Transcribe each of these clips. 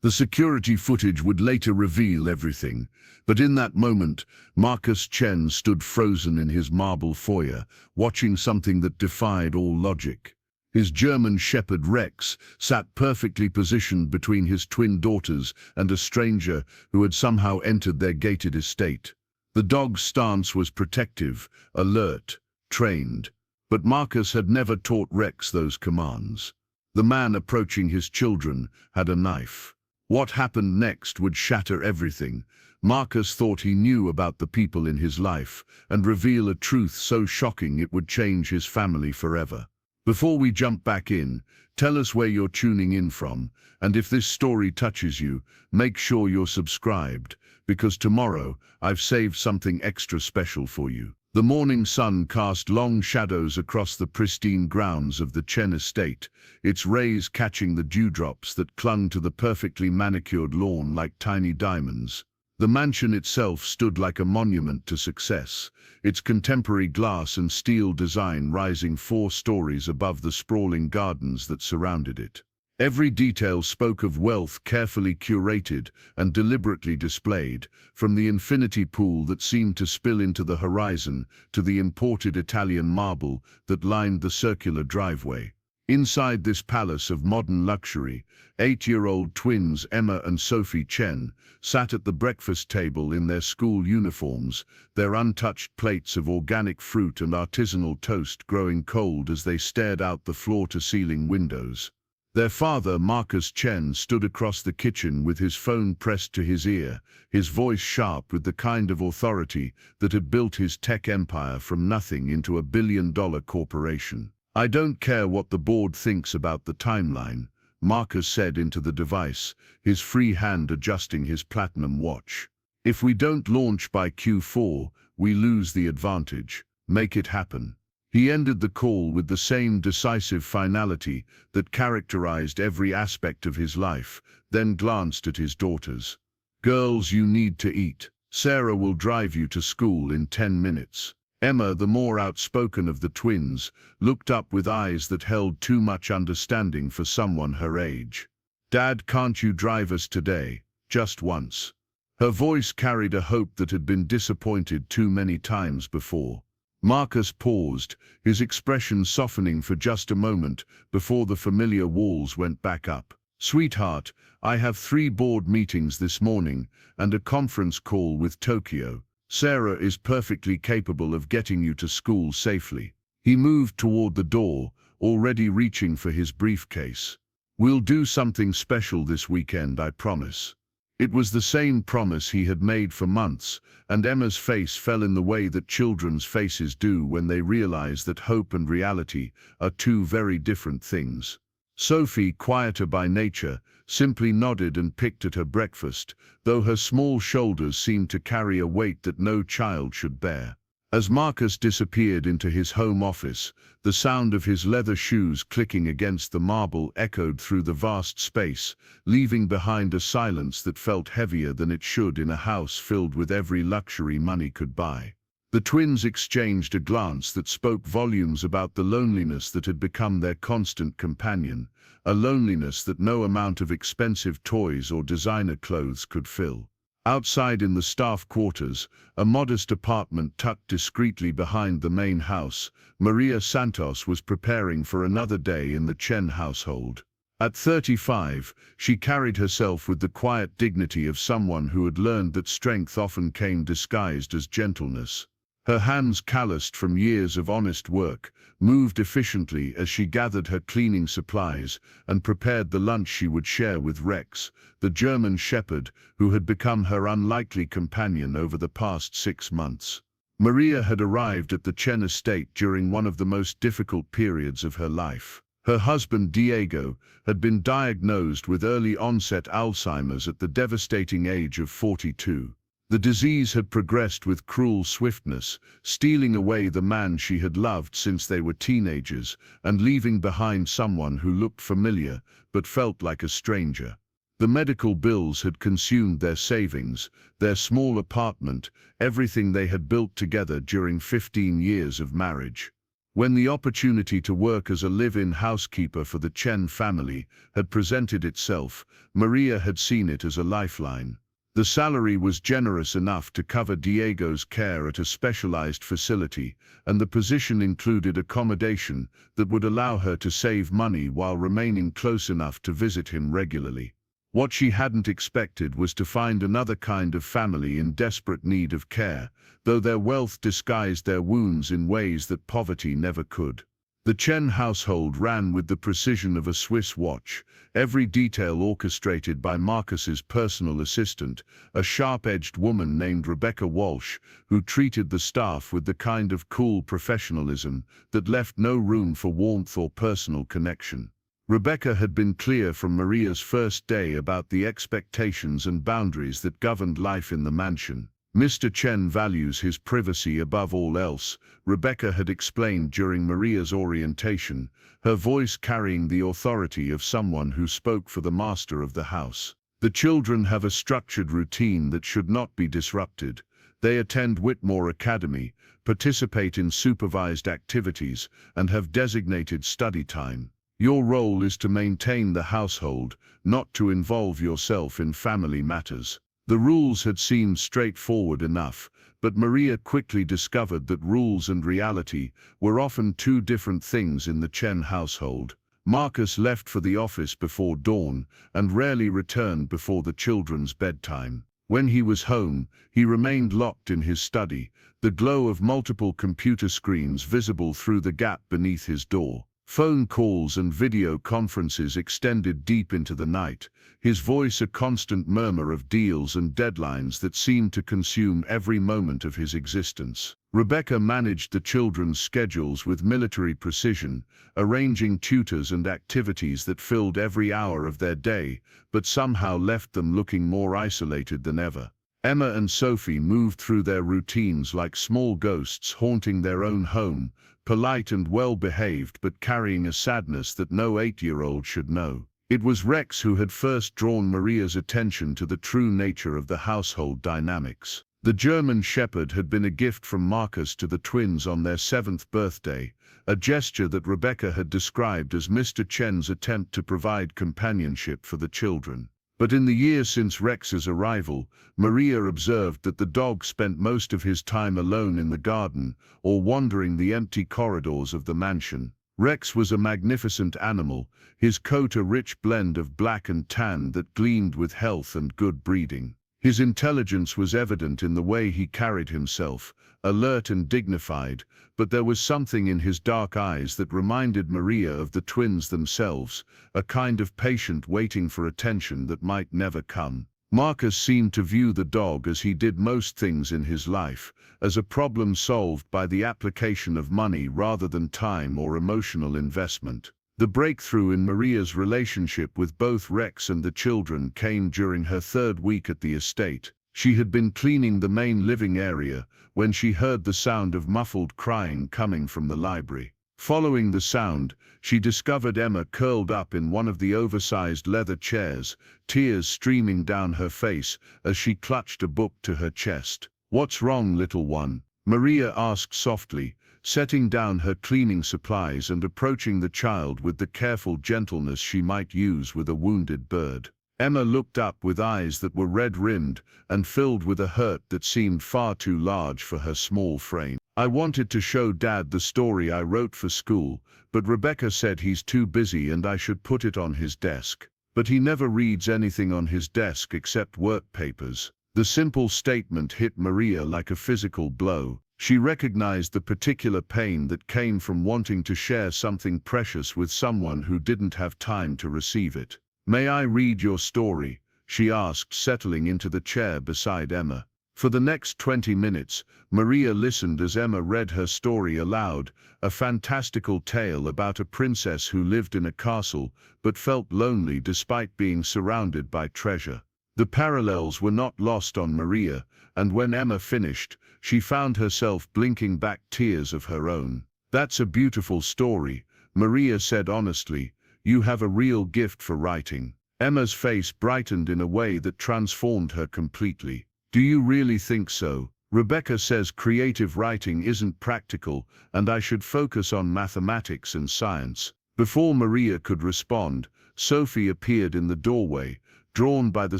The security footage would later reveal everything, but in that moment, Marcus Chen stood frozen in his marble foyer, watching something that defied all logic. His German shepherd Rex sat perfectly positioned between his twin daughters and a stranger who had somehow entered their gated estate. The dog's stance was protective, alert, trained, but Marcus had never taught Rex those commands. The man approaching his children had a knife. What happened next would shatter everything. Marcus thought he knew about the people in his life and reveal a truth so shocking it would change his family forever. Before we jump back in, tell us where you're tuning in from, and if this story touches you, make sure you're subscribed, because tomorrow I've saved something extra special for you. The morning sun cast long shadows across the pristine grounds of the Chen estate, its rays catching the dewdrops that clung to the perfectly manicured lawn like tiny diamonds. The mansion itself stood like a monument to success, its contemporary glass and steel design rising 4 stories above the sprawling gardens that surrounded it. Every detail spoke of wealth carefully curated and deliberately displayed, from the infinity pool that seemed to spill into the horizon to the imported Italian marble that lined the circular driveway. Inside this palace of modern luxury, 8-year-old twins Emma and Sophie Chen sat at the breakfast table in their school uniforms, their untouched plates of organic fruit and artisanal toast growing cold as they stared out the floor-to-ceiling windows. Their father, Marcus Chen, stood across the kitchen with his phone pressed to his ear, his voice sharp with the kind of authority that had built his tech empire from nothing into a billion-dollar corporation. "I don't care what the board thinks about the timeline," Marcus said into the device, his free hand adjusting his platinum watch. "If we don't launch by Q4, we lose the advantage. Make it happen." He ended the call with the same decisive finality that characterized every aspect of his life, then glanced at his daughters. "Girls, you need to eat. Sarah will drive you to school in 10 minutes. Emma, the more outspoken of the twins, looked up with eyes that held too much understanding for someone her age. "Dad, can't you drive us today? Just once?" Her voice carried a hope that had been disappointed too many times before. Marcus paused, his expression softening for just a moment before the familiar walls went back up. "Sweetheart, I have 3 board meetings this morning and a conference call with Tokyo. Sarah is perfectly capable of getting you to school safely." He moved toward the door, already reaching for his briefcase. "We'll do something special this weekend, I promise." It was the same promise he had made for months, and Emma's face fell in the way that children's faces do when they realize that hope and reality are 2 very different things. Sophie, quieter by nature, simply nodded and picked at her breakfast, though her small shoulders seemed to carry a weight that no child should bear. As Marcus disappeared into his home office, the sound of his leather shoes clicking against the marble echoed through the vast space, leaving behind a silence that felt heavier than it should in a house filled with every luxury money could buy. The twins exchanged a glance that spoke volumes about the loneliness that had become their constant companion, a loneliness that no amount of expensive toys or designer clothes could fill. Outside in the staff quarters, a modest apartment tucked discreetly behind the main house, Maria Santos was preparing for another day in the Chen household. At 35, she carried herself with the quiet dignity of someone who had learned that strength often came disguised as gentleness. Her hands, calloused from years of honest work, moved efficiently as she gathered her cleaning supplies and prepared the lunch she would share with Rex, the German shepherd who had become her unlikely companion over the past 6 months. Maria had arrived at the Chen estate during one of the most difficult periods of her life. Her husband, Diego, had been diagnosed with early-onset Alzheimer's at the devastating age of 42. The disease had progressed with cruel swiftness, stealing away the man she had loved since they were teenagers and leaving behind someone who looked familiar but felt like a stranger. The medical bills had consumed their savings, their small apartment, everything they had built together during 15 years of marriage. When the opportunity to work as a live-in housekeeper for the Chen family had presented itself, Maria had seen it as a lifeline. The salary was generous enough to cover Diego's care at a specialized facility, and the position included accommodation that would allow her to save money while remaining close enough to visit him regularly. What she hadn't expected was to find another kind of family in desperate need of care, though their wealth disguised their wounds in ways that poverty never could. The Chen household ran with the precision of a Swiss watch, every detail orchestrated by Marcus's personal assistant, a sharp-edged woman named Rebecca Walsh, who treated the staff with the kind of cool professionalism that left no room for warmth or personal connection. Rebecca had been clear from Maria's first day about the expectations and boundaries that governed life in the mansion. Mr. Chen values his privacy above all else, Rebecca had explained during Maria's orientation, her voice carrying the authority of someone who spoke for the master of the house. The children have a structured routine that should not be disrupted. They attend Whitmore Academy, participate in supervised activities, and have designated study time. Your role is to maintain the household, not to involve yourself in family matters. The rules had seemed straightforward enough, but Maria quickly discovered that rules and reality were often two different things in the Chen household. Marcus left for the office before dawn and rarely returned before the children's bedtime. When he was home, he remained locked in his study, the glow of multiple computer screens visible through the gap beneath his door. Phone calls and video conferences extended deep into the night, his voice a constant murmur of deals and deadlines that seemed to consume every moment of his existence. Rebecca managed the children's schedules with military precision, arranging tutors and activities that filled every hour of their day, but somehow left them looking more isolated than ever. Emma and Sophie moved through their routines like small ghosts haunting their own home, polite and well-behaved but carrying a sadness that no 8-year-old should know. It was Rex who had first drawn Maria's attention to the true nature of the household dynamics. The German Shepherd had been a gift from Marcus to the twins on their 7th birthday, a gesture that Rebecca had described as Mr. Chen's attempt to provide companionship for the children. But in the years since Rex's arrival, Maria observed that the dog spent most of his time alone in the garden or wandering the empty corridors of the mansion. Rex was a magnificent animal, his coat a rich blend of black and tan that gleamed with health and good breeding. His intelligence was evident in the way he carried himself, alert and dignified, but there was something in his dark eyes that reminded Maria of the twins themselves, a kind of patient waiting for attention that might never come. Marcus seemed to view the dog as he did most things in his life, as a problem solved by the application of money rather than time or emotional investment. The breakthrough in Maria's relationship with both Rex and the children came during her 3rd week at the estate. She had been cleaning the main living area when she heard the sound of muffled crying coming from the library. Following the sound, she discovered Emma curled up in one of the oversized leather chairs, tears streaming down her face as she clutched a book to her chest. "What's wrong, little one?" Maria asked softly, setting down her cleaning supplies and approaching the child with the careful gentleness she might use with a wounded bird. Emma looked up with eyes that were red-rimmed and filled with a hurt that seemed far too large for her small frame. "I wanted to show Dad the story I wrote for school, but Rebecca said he's too busy and I should put it on his desk. But he never reads anything on his desk except work papers." The simple statement hit Maria like a physical blow. She recognized the particular pain that came from wanting to share something precious with someone who didn't have time to receive it. "May I read your story?" she asked, settling into the chair beside Emma. For the next 20 minutes, Maria listened as Emma read her story aloud, a fantastical tale about a princess who lived in a castle but felt lonely despite being surrounded by treasure. The parallels were not lost on Maria, and when Emma finished, she found herself blinking back tears of her own. "That's a beautiful story," Maria said honestly. "You have a real gift for writing." Emma's face brightened in a way that transformed her completely. "Do you really think so?" Rebecca says creative writing isn't practical and I should focus on mathematics and science. Before Maria could respond, Sophie appeared in the doorway, drawn by the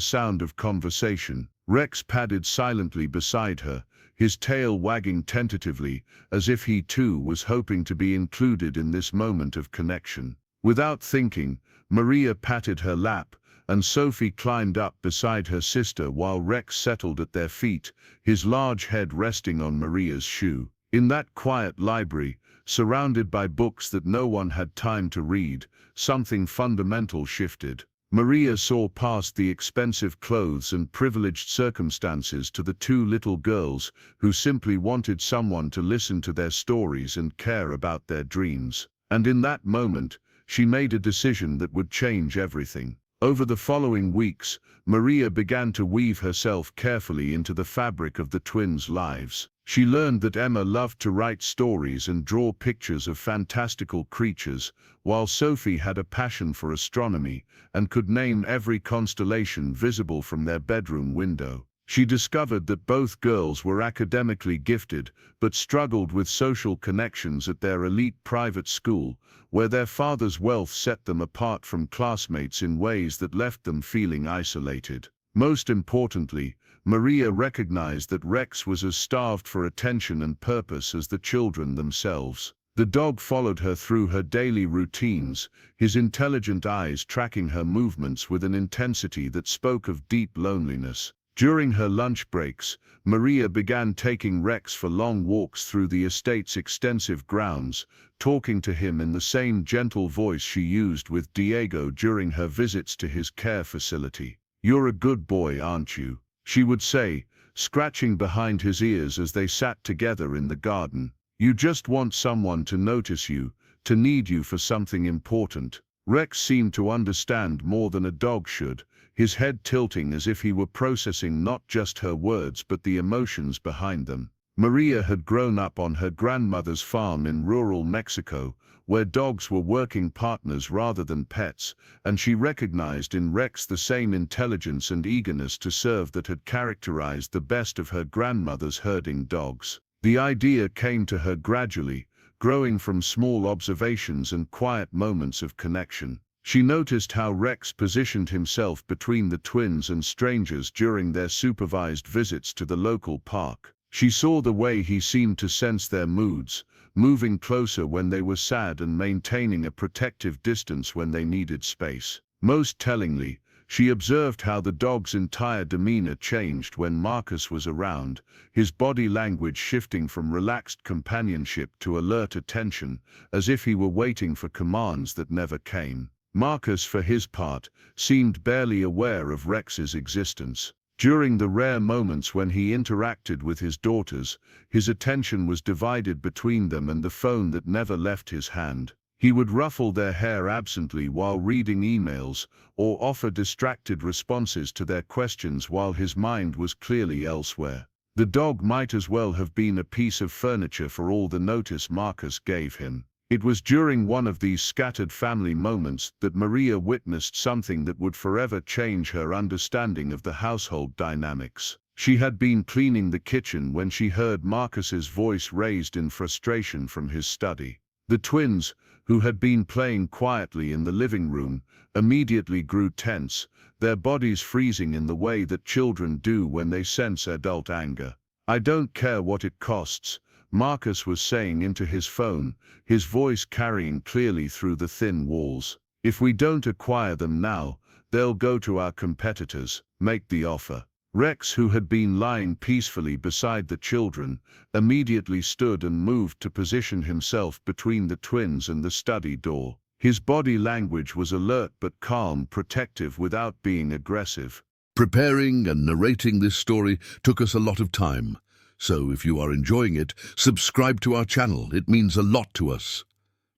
sound of conversation. Rex padded silently beside her, his tail wagging tentatively, as if he too was hoping to be included in this moment of connection. Without thinking, Maria patted her lap, and Sophie climbed up beside her sister while Rex settled at their feet, his large head resting on Maria's shoe. In that quiet library, surrounded by books that no one had time to read, something fundamental shifted. Maria saw past the expensive clothes and privileged circumstances to the two little girls who simply wanted someone to listen to their stories and care about their dreams. And in that moment, she made a decision that would change everything. Over the following weeks, Maria began to weave herself carefully into the fabric of the twins' lives. She learned that Emma loved to write stories and draw pictures of fantastical creatures, while Sophie had a passion for astronomy and could name every constellation visible from their bedroom window. She discovered that both girls were academically gifted but struggled with social connections at their elite private school, where their father's wealth set them apart from classmates in ways that left them feeling isolated. Most importantly, Maria recognized that Rex was as starved for attention and purpose as the children themselves. The dog followed her through her daily routines, his intelligent eyes tracking her movements with an intensity that spoke of deep loneliness. During her lunch breaks, Maria began taking Rex for long walks through the estate's extensive grounds, talking to him in the same gentle voice she used with Diego during her visits to his care facility. "You're a good boy, aren't you?" she would say, scratching behind his ears as they sat together in the garden. "You just want someone to notice you, to need you for something important." Rex seemed to understand more than a dog should, his head tilting as if he were processing not just her words but the emotions behind them. Maria had grown up on her grandmother's farm in rural Mexico, where dogs were working partners rather than pets, and she recognized in Rex the same intelligence and eagerness to serve that had characterized the best of her grandmother's herding dogs. The idea came to her gradually, growing from small observations and quiet moments of connection. She noticed how Rex positioned himself between the twins and strangers during their supervised visits to the local park. She saw the way he seemed to sense their moods, moving closer when they were sad and maintaining a protective distance when they needed space. Most tellingly, she observed how the dog's entire demeanor changed when Marcus was around, his body language shifting from relaxed companionship to alert attention, as if he were waiting for commands that never came. Marcus, for his part, seemed barely aware of Rex's existence. During the rare moments when he interacted with his daughters, his attention was divided between them and the phone that never left his hand. He would ruffle their hair absently while reading emails, or offer distracted responses to their questions while his mind was clearly elsewhere. The dog might as well have been a piece of furniture for all the notice Marcus gave him. It was during one of these scattered family moments that Maria witnessed something that would forever change her understanding of the household dynamics. She had been cleaning the kitchen when she heard Marcus's voice raised in frustration from his study. The twins, who had been playing quietly in the living room, immediately grew tense, their bodies freezing in the way that children do when they sense adult anger. "I don't care what it costs," Marcus was saying into his phone, his voice carrying clearly through the thin walls. "If we don't acquire them now, they'll go to our competitors. Make the offer." Rex, who had been lying peacefully beside the children, immediately stood and moved to position himself between the twins and the study door. His body language was alert but calm, protective without being aggressive. Preparing and narrating this story took us a lot of time. So if you are enjoying it, subscribe to our channel. It means a lot to us.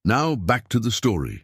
Now back to the story.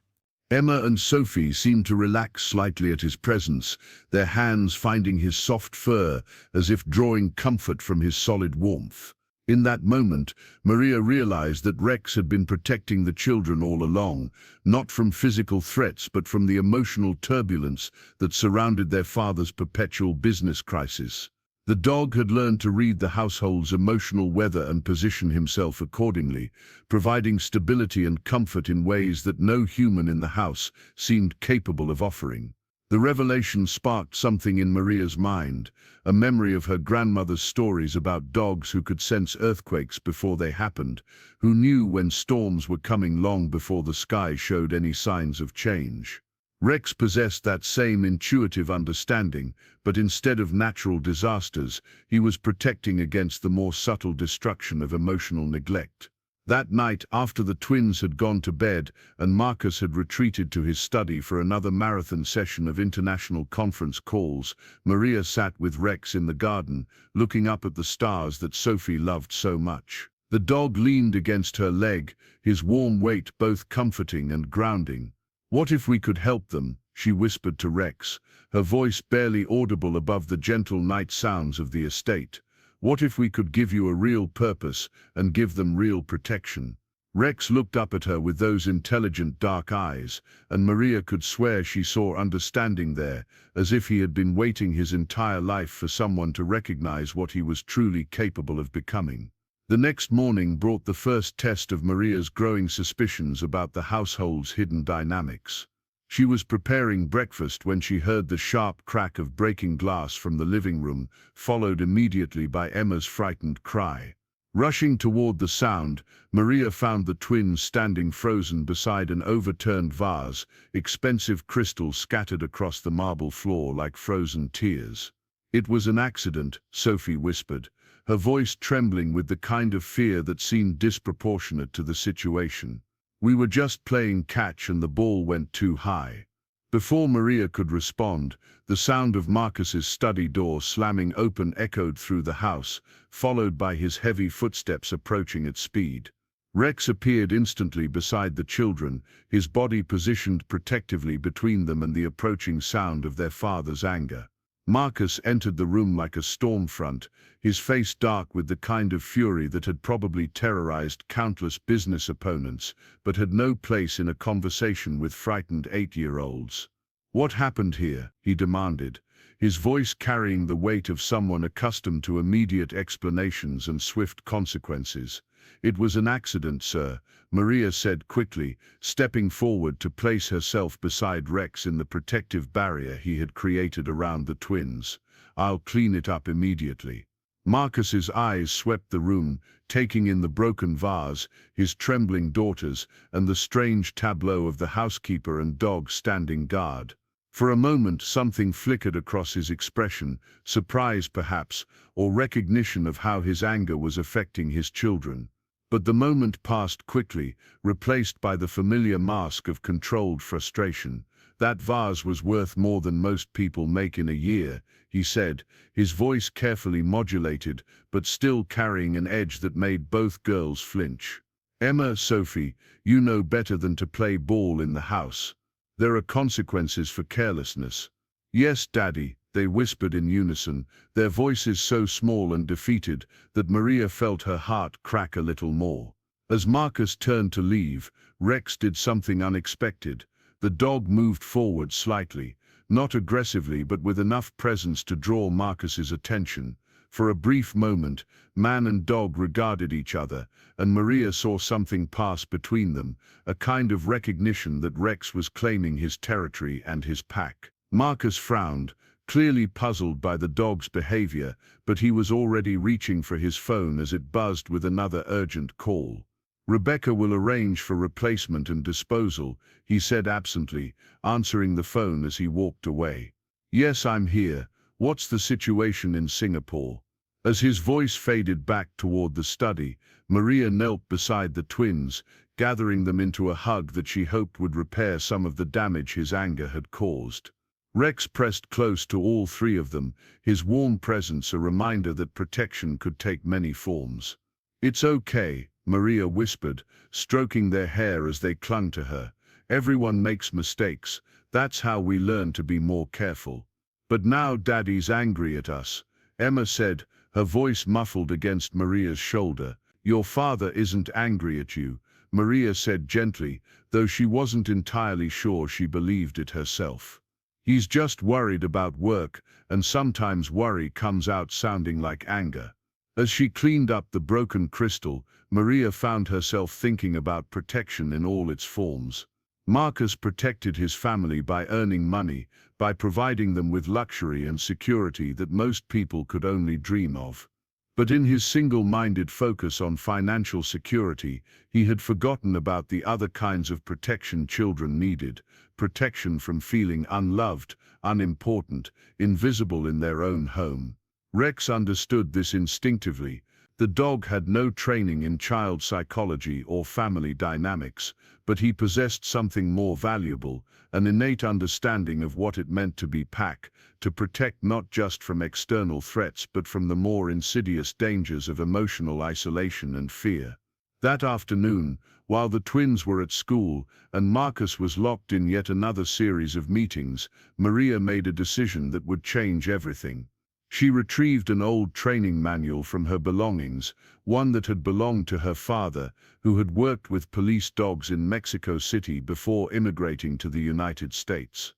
Emma and Sophie seemed to relax slightly at his presence, their hands finding his soft fur as if drawing comfort from his solid warmth. In that moment, Maria realized that Rex had been protecting the children all along, not from physical threats but from the emotional turbulence that surrounded their father's perpetual business crisis. The dog had learned to read the household's emotional weather and position himself accordingly, providing stability and comfort in ways that no human in the house seemed capable of offering. The revelation sparked something in Maria's mind, a memory of her grandmother's stories about dogs who could sense earthquakes before they happened, who knew when storms were coming long before the sky showed any signs of change. Rex possessed that same intuitive understanding, but instead of natural disasters, he was protecting against the more subtle destruction of emotional neglect. That night, after the twins had gone to bed and Marcus had retreated to his study for another marathon session of international conference calls, Maria sat with Rex in the garden, looking up at the stars that Sophie loved so much. The dog leaned against her leg, his warm weight both comforting and grounding. "What if we could help them?" she whispered to Rex, her voice barely audible above the gentle night sounds of the estate. "What if we could give you a real purpose and give them real protection?" Rex looked up at her with those intelligent dark eyes, and Maria could swear she saw understanding there, as if he had been waiting his entire life for someone to recognize what he was truly capable of becoming. The next morning brought the first test of Maria's growing suspicions about the household's hidden dynamics. She was preparing breakfast when she heard the sharp crack of breaking glass from the living room, followed immediately by Emma's frightened cry. Rushing toward the sound, Maria found the twins standing frozen beside an overturned vase, expensive crystals scattered across the marble floor like frozen tears. "It was an accident," Sophie whispered, her voice trembling with the kind of fear that seemed disproportionate to the situation. "We were just playing catch and the ball went too high." Before Maria could respond, the sound of Marcus's study door slamming open echoed through the house, followed by his heavy footsteps approaching at speed. Rex appeared instantly beside the children, his body positioned protectively between them and the approaching sound of their father's anger. Marcus entered the room like a storm front, his face dark with the kind of fury that had probably terrorized countless business opponents, but had no place in a conversation with frightened 8-year-olds. "What happened here?" he demanded, his voice carrying the weight of someone accustomed to immediate explanations and swift consequences. "It was an accident, sir," Maria said quickly, stepping forward to place herself beside Rex in the protective barrier he had created around the twins. "I'll clean it up immediately." Marcus's eyes swept the room, taking in the broken vase, his trembling daughters, and the strange tableau of the housekeeper and dog standing guard. For a moment something flickered across his expression, surprise perhaps, or recognition of how his anger was affecting his children. But the moment passed quickly, replaced by the familiar mask of controlled frustration. "That vase was worth more than most people make in a year," he said, his voice carefully modulated, but still carrying an edge that made both girls flinch. "Emma, Sophie, you know better than to play ball in the house. There are consequences for carelessness." "Yes, Daddy," they whispered in unison, their voices so small and defeated that Maria felt her heart crack a little more. As Marcus turned to leave, Rex did something unexpected. The dog moved forward slightly, not aggressively but with enough presence to draw Marcus's attention. For a brief moment, man and dog regarded each other, and Maria saw something pass between them, a kind of recognition that Rex was claiming his territory and his pack. Marcus frowned, clearly puzzled by the dog's behavior, but he was already reaching for his phone as it buzzed with another urgent call. "Rebecca will arrange for replacement and disposal," he said absently, answering the phone as he walked away. "Yes, I'm here. What's the situation in Singapore?" As his voice faded back toward the study, Maria knelt beside the twins, gathering them into a hug that she hoped would repair some of the damage his anger had caused. Rex pressed close to all three of them, his warm presence a reminder that protection could take many forms. "It's okay," Maria whispered, stroking their hair as they clung to her. "Everyone makes mistakes. That's how we learn to be more careful." "But now Daddy's angry at us," Emma said, her voice muffled against Maria's shoulder. "Your father isn't angry at you," Maria said gently, though she wasn't entirely sure she believed it herself. He's just worried about work, and sometimes worry comes out sounding like anger. As she cleaned up the broken crystal, Maria found herself thinking about protection in all its forms. Marcus protected his family by earning money, by providing them with luxury and security that most people could only dream of. But in his single-minded focus on financial security, he had forgotten about the other kinds of protection children needed: protection from feeling unloved, unimportant, invisible in their own home. Rex understood this instinctively. The dog had no training in child psychology or family dynamics, but he possessed something more valuable, an innate understanding of what it meant to be pack, to protect not just from external threats but from the more insidious dangers of emotional isolation and fear. That afternoon, while the twins were at school and Marcus was locked in yet another series of meetings, Maria made a decision that would change everything. She retrieved an old training manual from her belongings, one that had belonged to her father, who had worked with police dogs in Mexico City before immigrating to the United States.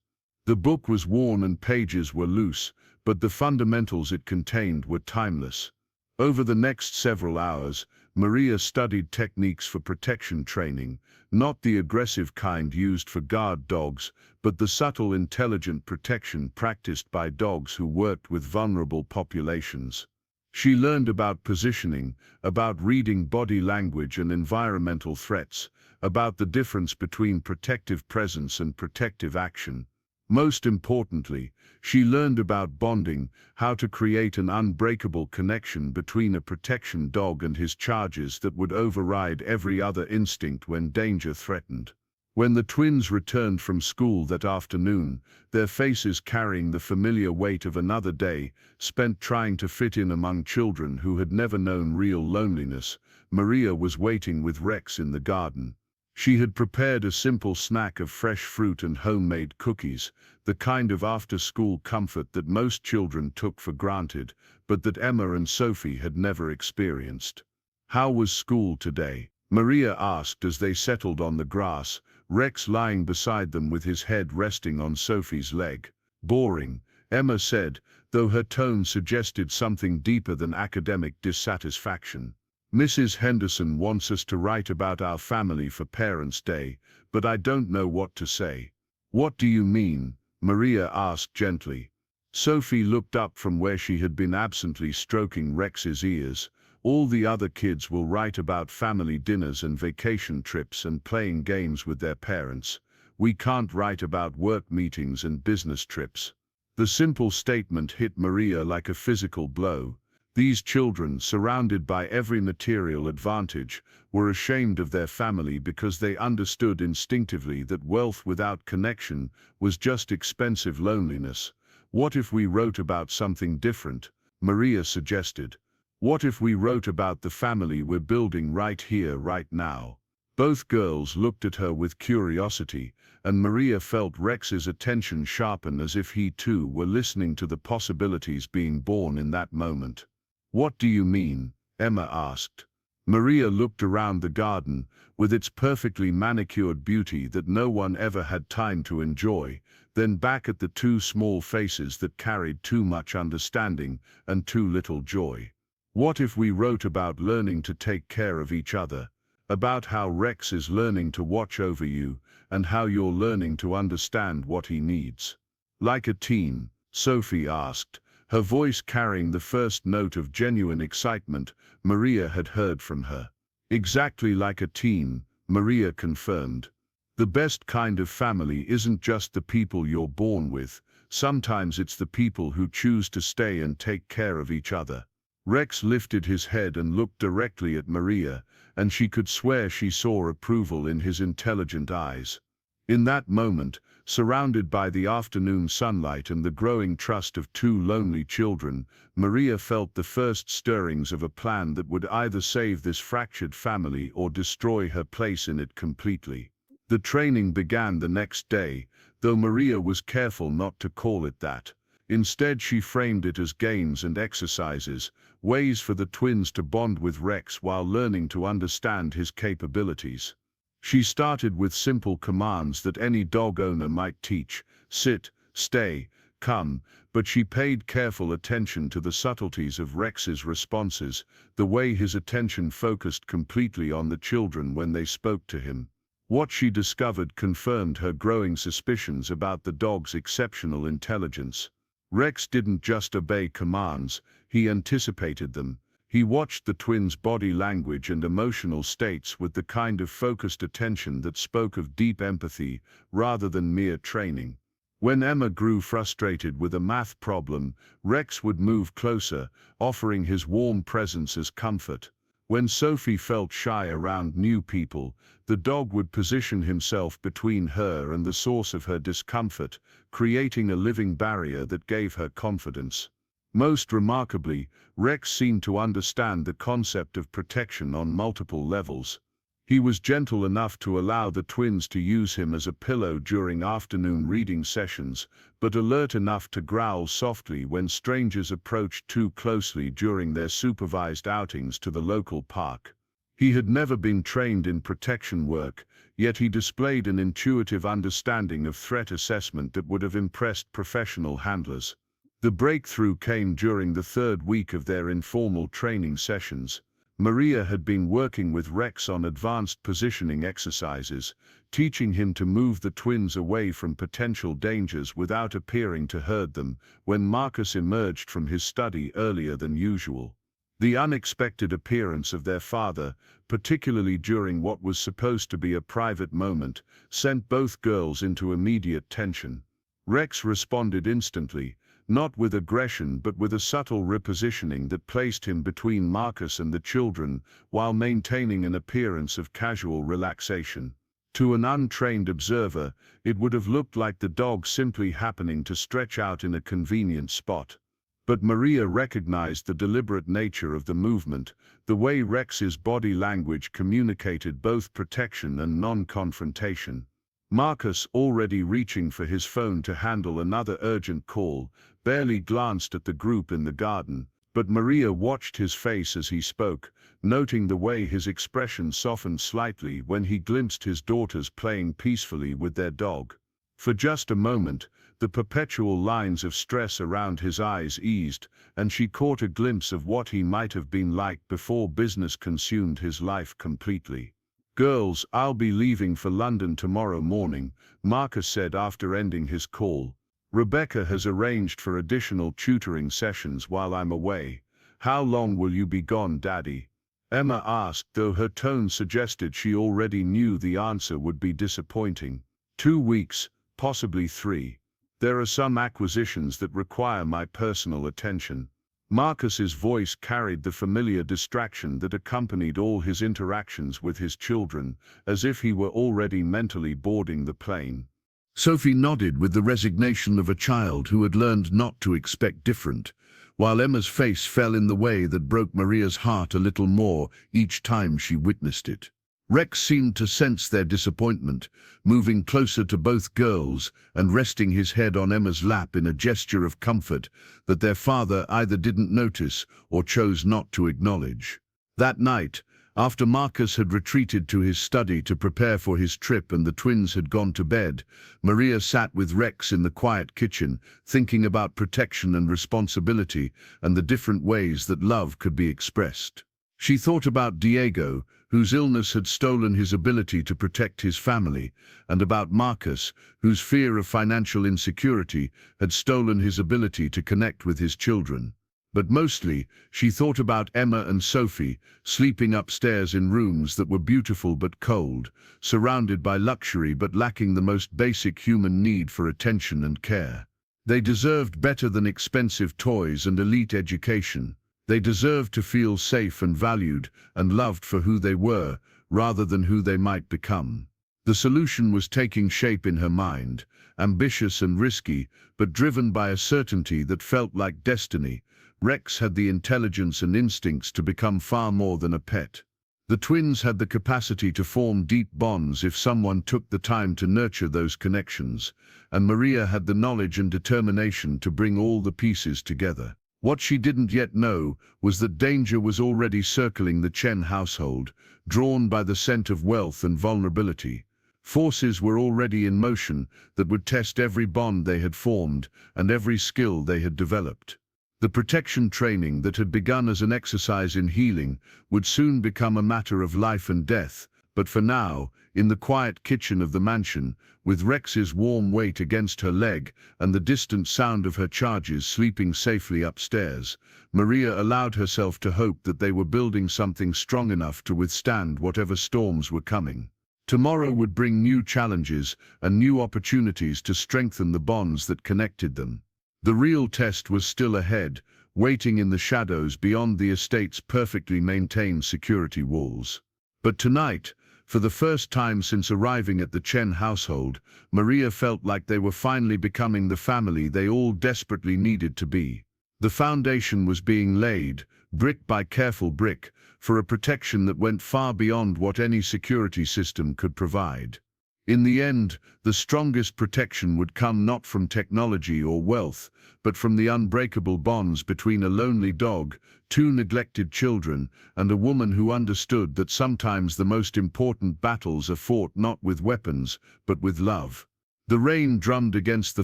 The book was worn and pages were loose, but the fundamentals it contained were timeless. Over the next several hours, Maria studied techniques for protection training, not the aggressive kind used for guard dogs, but the subtle, intelligent protection practiced by dogs who worked with vulnerable populations. She learned about positioning, about reading body language and environmental threats, about the difference between protective presence and protective action. Most importantly, she learned about bonding, how to create an unbreakable connection between a protection dog and his charges that would override every other instinct when danger threatened. When the twins returned from school that afternoon, their faces carrying the familiar weight of another day, spent trying to fit in among children who had never known real loneliness, Maria was waiting with Rex in the garden. She had prepared a simple snack of fresh fruit and homemade cookies, the kind of after-school comfort that most children took for granted, but that Emma and Sophie had never experienced. "How was school today?" Maria asked as they settled on the grass, Rex lying beside them with his head resting on Sophie's leg. "Boring," Emma said, though her tone suggested something deeper than academic dissatisfaction. "Mrs. Henderson wants us to write about our family for Parents' Day, but I don't know what to say." "What do you mean?" Maria asked gently. Sophie looked up from where she had been absently stroking Rex's ears. "All the other kids will write about family dinners and vacation trips and playing games with their parents. We can't write about work meetings and business trips." The simple statement hit Maria like a physical blow. These children, surrounded by every material advantage, were ashamed of their family because they understood instinctively that wealth without connection was just expensive loneliness. "What if we wrote about something different?" Maria suggested. "What if we wrote about the family we're building right here, right now?" Both girls looked at her with curiosity, and Maria felt Rex's attention sharpen as if he too were listening to the possibilities being born in that moment. "What do you mean?" Emma asked. Maria looked around the garden, with its perfectly manicured beauty that no one ever had time to enjoy, then back at the two small faces that carried too much understanding and too little joy. "What if we wrote about learning to take care of each other, about how Rex is learning to watch over you, and how you're learning to understand what he needs?" "Like a team?" Sophie asked, her voice carrying the first note of genuine excitement Maria had heard from her. "Exactly like a team," Maria confirmed. "The best kind of family isn't just the people you're born with, sometimes it's the people who choose to stay and take care of each other." Rex lifted his head and looked directly at Maria, and she could swear she saw approval in his intelligent eyes. In that moment, surrounded by the afternoon sunlight and the growing trust of two lonely children, Maria felt the first stirrings of a plan that would either save this fractured family or destroy her place in it completely. The training began the next day, though Maria was careful not to call it that. Instead, she framed it as games and exercises, ways for the twins to bond with Rex while learning to understand his capabilities. She started with simple commands that any dog owner might teach: sit, "Stay, come," but she paid careful attention to the subtleties of Rex's responses, the way his attention focused completely on the children when they spoke to him. What she discovered confirmed her growing suspicions about the dog's exceptional intelligence. Rex didn't just obey commands, he anticipated them. He watched the twins' body language and emotional states with the kind of focused attention that spoke of deep empathy rather than mere training. When Emma grew frustrated with a math problem, Rex would move closer, offering his warm presence as comfort. When Sophie felt shy around new people, the dog would position himself between her and the source of her discomfort, creating a living barrier that gave her confidence. Most remarkably, Rex seemed to understand the concept of protection on multiple levels. He was gentle enough to allow the twins to use him as a pillow during afternoon reading sessions, but alert enough to growl softly when strangers approached too closely during their supervised outings to the local park. He had never been trained in protection work, yet he displayed an intuitive understanding of threat assessment that would have impressed professional handlers. The breakthrough came during the third week of their informal training sessions. Maria had been working with Rex on advanced positioning exercises, teaching him to move the twins away from potential dangers without appearing to hurt them, when Marcus emerged from his study earlier than usual. The unexpected appearance of their father, particularly during what was supposed to be a private moment, sent both girls into immediate tension. Rex responded instantly, not with aggression but with a subtle repositioning that placed him between Marcus and the children while maintaining an appearance of casual relaxation. To an untrained observer, it would have looked like the dog simply happening to stretch out in a convenient spot. But Maria recognized the deliberate nature of the movement, the way Rex's body language communicated both protection and non-confrontation. Marcus, already reaching for his phone to handle another urgent call, barely glanced at the group in the garden, but Maria watched his face as he spoke, noting the way his expression softened slightly when he glimpsed his daughters playing peacefully with their dog. For just a moment, the perpetual lines of stress around his eyes eased, and she caught a glimpse of what he might have been like before business consumed his life completely. "Girls, I'll be leaving for London tomorrow morning," Marcus said after ending his call. "Rebecca has arranged for additional tutoring sessions while I'm away. How long will you be gone, Daddy?" Emma asked, though her tone suggested she already knew the answer would be disappointing. 2 weeks, possibly 3. There are some acquisitions that require my personal attention." Marcus's voice carried the familiar distraction that accompanied all his interactions with his children, as if he were already mentally boarding the plane. Sophie nodded with the resignation of a child who had learned not to expect different, while Emma's face fell in the way that broke Maria's heart a little more each time she witnessed it. Rex seemed to sense their disappointment, moving closer to both girls and resting his head on Emma's lap in a gesture of comfort that their father either didn't notice or chose not to acknowledge. That night, after Marcus had retreated to his study to prepare for his trip and the twins had gone to bed, Maria sat with Rex in the quiet kitchen, thinking about protection and responsibility and the different ways that love could be expressed. She thought about Diego, whose illness had stolen his ability to protect his family, and about Marcus, whose fear of financial insecurity had stolen his ability to connect with his children. But mostly, she thought about Emma and Sophie, sleeping upstairs in rooms that were beautiful but cold, surrounded by luxury but lacking the most basic human need for attention and care. They deserved better than expensive toys and elite education. They deserved to feel safe and valued and loved for who they were, rather than who they might become. The solution was taking shape in her mind, ambitious and risky, but driven by a certainty that felt like destiny. Rex had the intelligence and instincts to become far more than a pet. The twins had the capacity to form deep bonds if someone took the time to nurture those connections, and Maria had the knowledge and determination to bring all the pieces together. What she didn't yet know was that danger was already circling the Chen household, drawn by the scent of wealth and vulnerability. Forces were already in motion that would test every bond they had formed and every skill they had developed. The protection training that had begun as an exercise in healing would soon become a matter of life and death, but for now, in the quiet kitchen of the mansion, with Rex's warm weight against her leg and the distant sound of her charges sleeping safely upstairs, Maria allowed herself to hope that they were building something strong enough to withstand whatever storms were coming. Tomorrow would bring new challenges and new opportunities to strengthen the bonds that connected them. The real test was still ahead, waiting in the shadows beyond the estate's perfectly maintained security walls. But tonight, for the first time since arriving at the Chen household, Maria felt like they were finally becoming the family they all desperately needed to be. The foundation was being laid, brick by careful brick, for a protection that went far beyond what any security system could provide. In the end, the strongest protection would come not from technology or wealth, but from the unbreakable bonds between a lonely dog, two neglected children, and a woman who understood that sometimes the most important battles are fought not with weapons, but with love. The rain drummed against the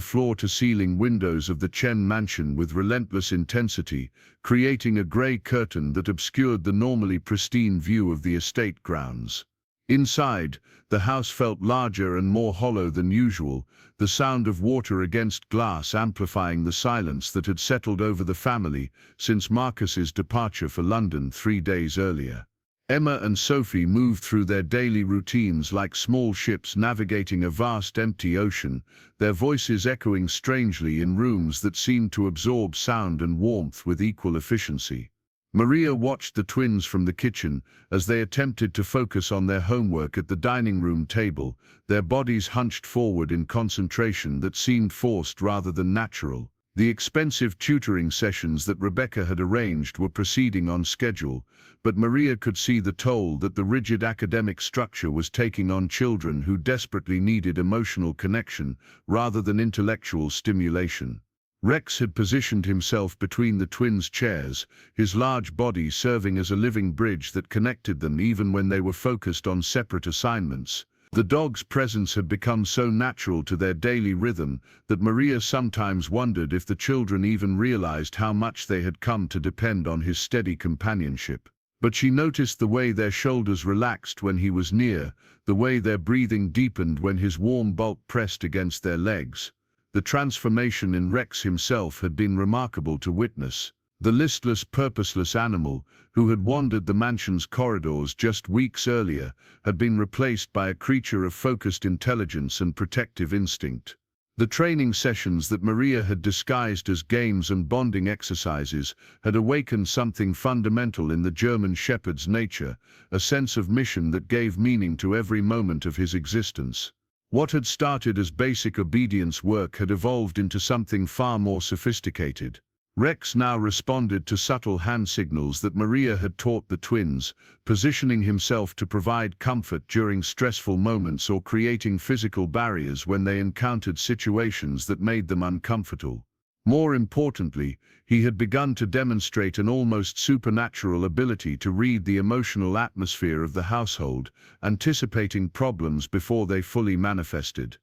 floor-to-ceiling windows of the Chen mansion with relentless intensity, creating a grey curtain that obscured the normally pristine view of the estate grounds. Inside, the house felt larger and more hollow than usual, the sound of water against glass amplifying the silence that had settled over the family since Marcus's departure for London 3 days earlier. Emma and Sophie moved through their daily routines like small ships navigating a vast empty ocean, their voices echoing strangely in rooms that seemed to absorb sound and warmth with equal efficiency. Maria watched the twins from the kitchen as they attempted to focus on their homework at the dining room table, their bodies hunched forward in concentration that seemed forced rather than natural. The expensive tutoring sessions that Rebecca had arranged were proceeding on schedule, but Maria could see the toll that the rigid academic structure was taking on children who desperately needed emotional connection rather than intellectual stimulation. Rex had positioned himself between the twins' chairs, his large body serving as a living bridge that connected them even when they were focused on separate assignments. The dog's presence had become so natural to their daily rhythm that Maria sometimes wondered if the children even realized how much they had come to depend on his steady companionship. But she noticed the way their shoulders relaxed when he was near, the way their breathing deepened when his warm bulk pressed against their legs. The transformation in Rex himself had been remarkable to witness. The listless, purposeless animal, who had wandered the mansion's corridors just weeks earlier, had been replaced by a creature of focused intelligence and protective instinct. The training sessions that Maria had disguised as games and bonding exercises had awakened something fundamental in the German shepherd's nature, a sense of mission that gave meaning to every moment of his existence. What had started as basic obedience work had evolved into something far more sophisticated. Rex now responded to subtle hand signals that Maria had taught the twins, positioning himself to provide comfort during stressful moments or creating physical barriers when they encountered situations that made them uncomfortable. More importantly, he had begun to demonstrate an almost supernatural ability to read the emotional atmosphere of the household, anticipating problems before they fully manifested.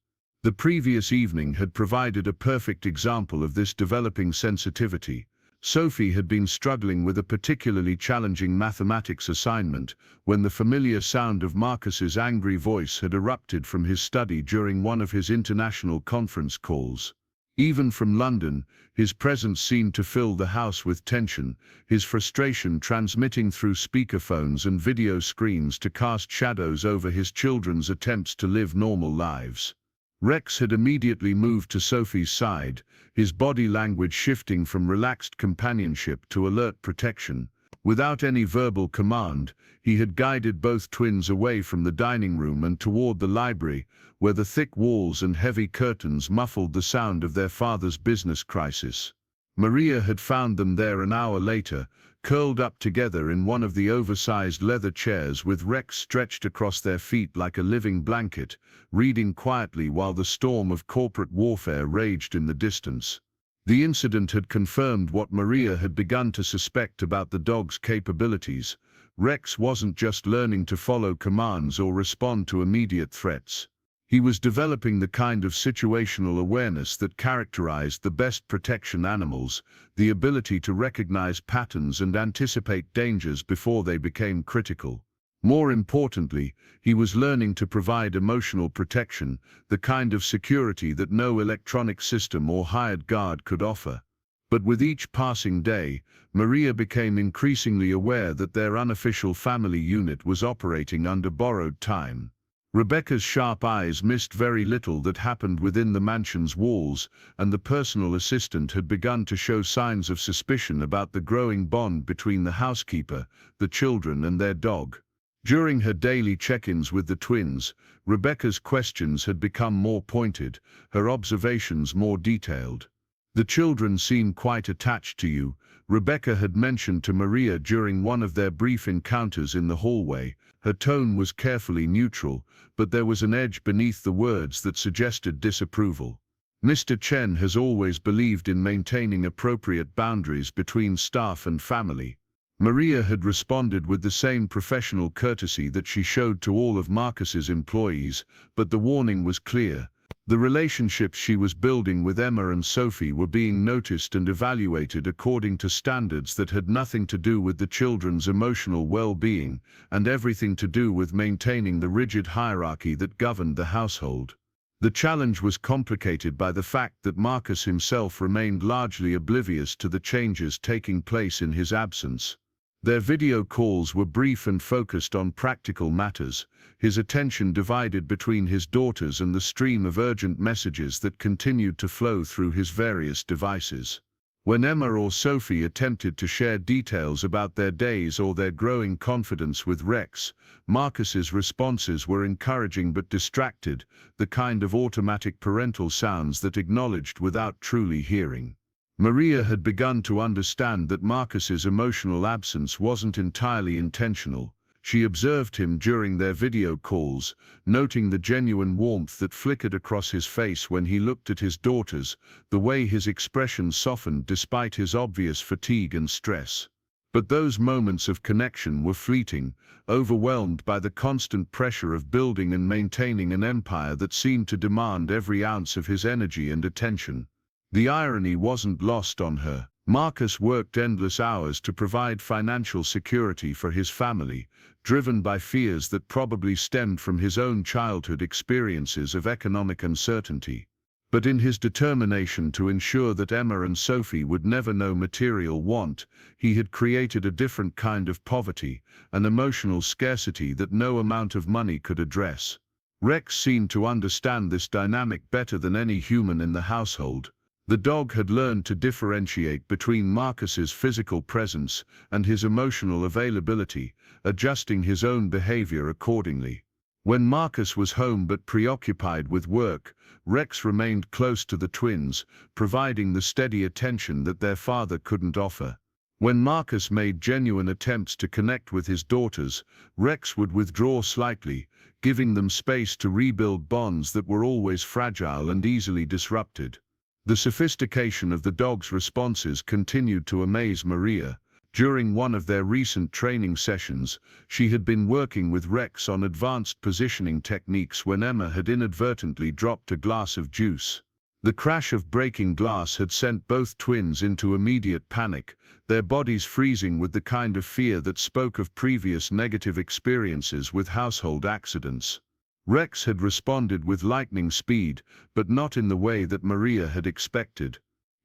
The previous evening had provided a perfect example of this developing sensitivity. Sophie had been struggling with a particularly challenging mathematics assignment when the familiar sound of Marcus's angry voice had erupted from his study during one of his international conference calls. Even from London, his presence seemed to fill the house with tension, his frustration transmitting through speakerphones and video screens to cast shadows over his children's attempts to live normal lives. Rex had immediately moved to Sophie's side, his body language shifting from relaxed companionship to alert protection. Without any verbal command, he had guided both twins away from the dining room and toward the library, where the thick walls and heavy curtains muffled the sound of their father's business crisis. Maria had found them there an hour later, curled up together in one of the oversized leather chairs with Rex stretched across their feet like a living blanket, reading quietly while the storm of corporate warfare raged in the distance. The incident had confirmed what Maria had begun to suspect about the dog's capabilities. Rex wasn't just learning to follow commands or respond to immediate threats. He was developing the kind of situational awareness that characterized the best protection animals, the ability to recognize patterns and anticipate dangers before they became critical. More importantly, he was learning to provide emotional protection, the kind of security that no electronic system or hired guard could offer. But with each passing day, Maria became increasingly aware that their unofficial family unit was operating under borrowed time. Rebecca's sharp eyes missed very little that happened within the mansion's walls, and the personal assistant had begun to show signs of suspicion about the growing bond between the housekeeper, the children, and their dog. During her daily check-ins with the twins, Rebecca's questions had become more pointed, her observations more detailed. "The children seem quite attached to you," Rebecca had mentioned to Maria during one of their brief encounters in the hallway. Her tone was carefully neutral, but there was an edge beneath the words that suggested disapproval. "Mr. Chen has always believed in maintaining appropriate boundaries between staff and family." Maria had responded with the same professional courtesy that she showed to all of Marcus's employees, but the warning was clear. The relationships she was building with Emma and Sophie were being noticed and evaluated according to standards that had nothing to do with the children's emotional well-being, and everything to do with maintaining the rigid hierarchy that governed the household. The challenge was complicated by the fact that Marcus himself remained largely oblivious to the changes taking place in his absence. Their video calls were brief and focused on practical matters, his attention divided between his daughters and the stream of urgent messages that continued to flow through his various devices. When Emma or Sophie attempted to share details about their days or their growing confidence with Rex, Marcus's responses were encouraging but distracted, the kind of automatic parental sounds that acknowledged without truly hearing. Maria had begun to understand that Marcus's emotional absence wasn't entirely intentional. She observed him during their video calls, noting the genuine warmth that flickered across his face when he looked at his daughters, the way his expression softened despite his obvious fatigue and stress. But those moments of connection were fleeting, overwhelmed by the constant pressure of building and maintaining an empire that seemed to demand every ounce of his energy and attention. The irony wasn't lost on her. Marcus worked endless hours to provide financial security for his family, driven by fears that probably stemmed from his own childhood experiences of economic uncertainty. But in his determination to ensure that Emma and Sophie would never know material want, he had created a different kind of poverty, an emotional scarcity that no amount of money could address. Rex seemed to understand this dynamic better than any human in the household. The dog had learned to differentiate between Marcus's physical presence and his emotional availability, adjusting his own behavior accordingly. When Marcus was home but preoccupied with work, Rex remained close to the twins, providing the steady attention that their father couldn't offer. When Marcus made genuine attempts to connect with his daughters, Rex would withdraw slightly, giving them space to rebuild bonds that were always fragile and easily disrupted. The sophistication of the dog's responses continued to amaze Maria. During one of their recent training sessions, she had been working with Rex on advanced positioning techniques when Emma had inadvertently dropped a glass of juice. The crash of breaking glass had sent both twins into immediate panic, their bodies freezing with the kind of fear that spoke of previous negative experiences with household accidents. Rex had responded with lightning speed, but not in the way that Maria had expected.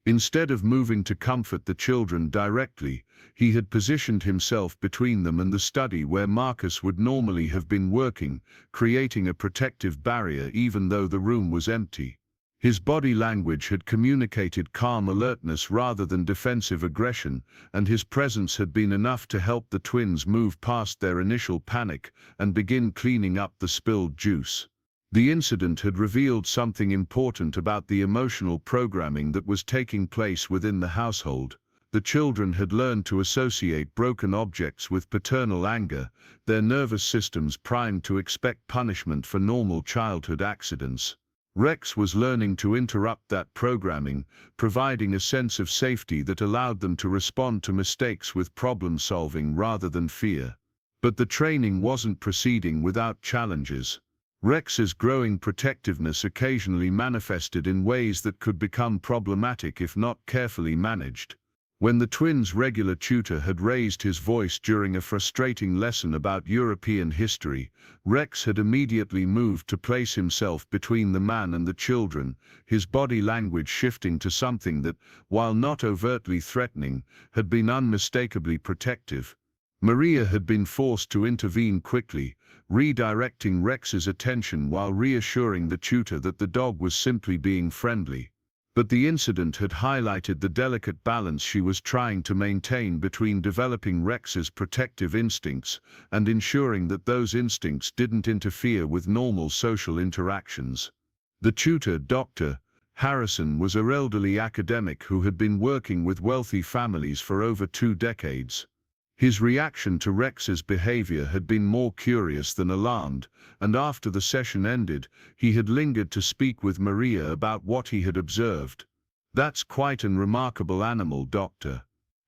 Instead of moving to comfort the children directly, he had positioned himself between them and the study where Marcus would normally have been working, creating a protective barrier even though the room was empty. His body language had communicated calm alertness rather than defensive aggression, and his presence had been enough to help the twins move past their initial panic and begin cleaning up the spilled juice. The incident had revealed something important about the emotional programming that was taking place within the household. The children had learned to associate broken objects with paternal anger, their nervous systems primed to expect punishment for normal childhood accidents. Rex was learning to interrupt that programming, providing a sense of safety that allowed them to respond to mistakes with problem-solving rather than fear. But the training wasn't proceeding without challenges. Rex's growing protectiveness occasionally manifested in ways that could become problematic if not carefully managed. When the twins' regular tutor had raised his voice during a frustrating lesson about European history, Rex had immediately moved to place himself between the man and the children, his body language shifting to something that, while not overtly threatening, had been unmistakably protective. Maria had been forced to intervene quickly, redirecting Rex's attention while reassuring the tutor that the dog was simply being friendly. But the incident had highlighted the delicate balance she was trying to maintain between developing Rex's protective instincts and ensuring that those instincts didn't interfere with normal social interactions. The tutor, Dr. Harrison, was an elderly academic who had been working with wealthy families for over 2 decades. His reaction to Rex's behavior had been more curious than alarmed, and after the session ended, he had lingered to speak with Maria about what he had observed. "That's quite an remarkable animal, Dr.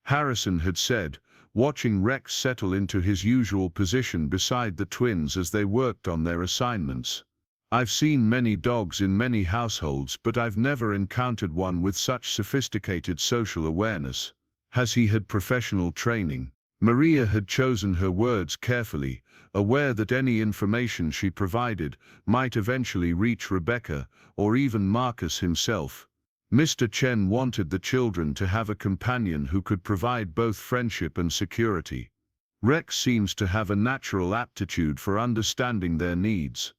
Harrison had said, watching Rex settle into his usual position beside the twins as they worked on their assignments. "I've seen many dogs in many households, but I've never encountered one with such sophisticated social awareness. Has he had professional training?" Maria had chosen her words carefully, aware that any information she provided might eventually reach Rebecca or even Marcus himself. Mr. Chen wanted the children to have a companion who could provide both friendship and security. Rex seems to have a natural aptitude for understanding their needs.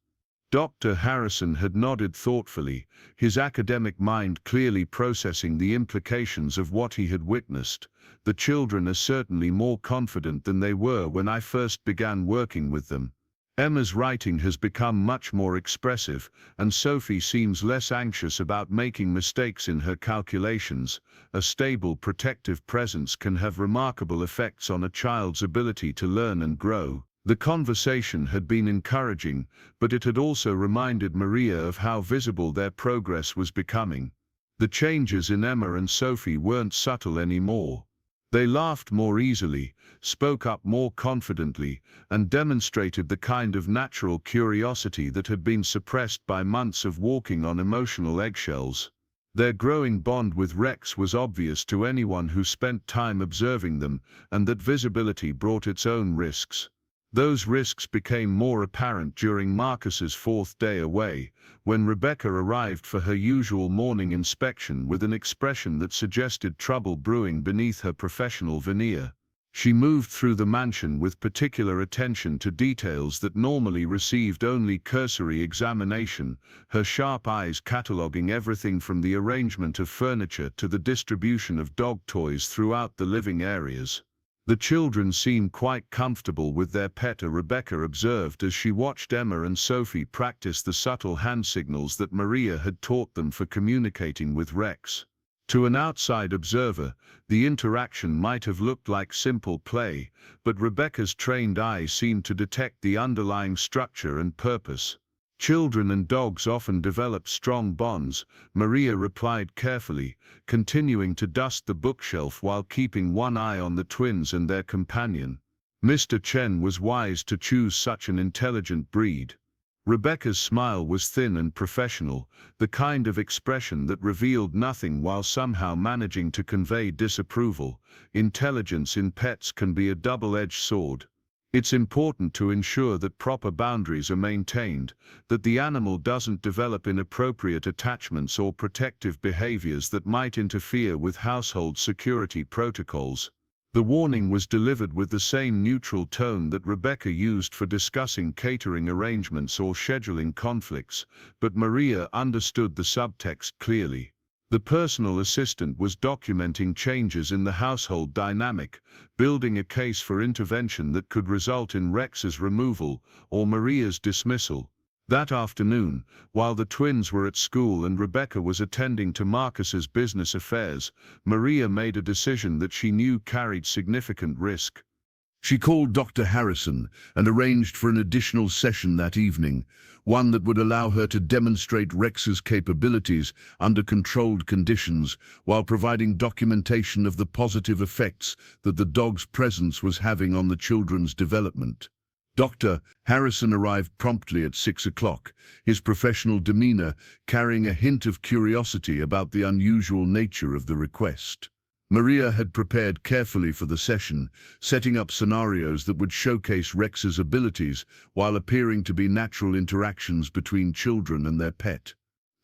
Dr. Harrison had nodded thoughtfully, his academic mind clearly processing the implications of what he had witnessed. "The children are certainly more confident than they were when I first began working with them. Emma's writing has become much more expressive, and Sophie seems less anxious about making mistakes in her calculations." A stable, protective presence can have remarkable effects on a child's ability to learn and grow. The conversation had been encouraging, but it had also reminded Maria of how visible their progress was becoming. The changes in Emma and Sophie weren't subtle anymore. They laughed more easily, spoke up more confidently, and demonstrated the kind of natural curiosity that had been suppressed by months of walking on emotional eggshells. Their growing bond with Rex was obvious to anyone who spent time observing them, and that visibility brought its own risks. Those risks became more apparent during Marcus's 4th day away, when Rebecca arrived for her usual morning inspection with an expression that suggested trouble brewing beneath her professional veneer. She moved through the mansion with particular attention to details that normally received only cursory examination, her sharp eyes cataloging everything from the arrangement of furniture to the distribution of dog toys throughout the living areas. The children seemed quite comfortable with their pet, Rebecca observed as she watched Emma and Sophie practice the subtle hand signals that Maria had taught them for communicating with Rex. To an outside observer, the interaction might have looked like simple play, but Rebecca's trained eye seemed to detect the underlying structure and purpose. "Children and dogs often develop strong bonds," Maria replied carefully, continuing to dust the bookshelf while keeping one eye on the twins and their companion. Mr. Chen was wise to choose such an intelligent breed. Rebecca's smile was thin and professional, the kind of expression that revealed nothing while somehow managing to convey disapproval. Intelligence in pets can be a double-edged sword. It's important to ensure that proper boundaries are maintained, that the animal doesn't develop inappropriate attachments or protective behaviors that might interfere with household security protocols. The warning was delivered with the same neutral tone that Rebecca used for discussing catering arrangements or scheduling conflicts, but Maria understood the subtext clearly. The personal assistant was documenting changes in the household dynamic, building a case for intervention that could result in Rex's removal or Maria's dismissal. That afternoon, while the twins were at school and Rebecca was attending to Marcus's business affairs, Maria made a decision that she knew carried significant risk. She called Dr. Harrison and arranged for an additional session that evening, one that would allow her to demonstrate Rex's capabilities under controlled conditions while providing documentation of the positive effects that the dog's presence was having on the children's development. Dr. Harrison arrived promptly at 6 o'clock, his professional demeanor carrying a hint of curiosity about the unusual nature of the request. Maria had prepared carefully for the session, setting up scenarios that would showcase Rex's abilities while appearing to be natural interactions between children and their pet.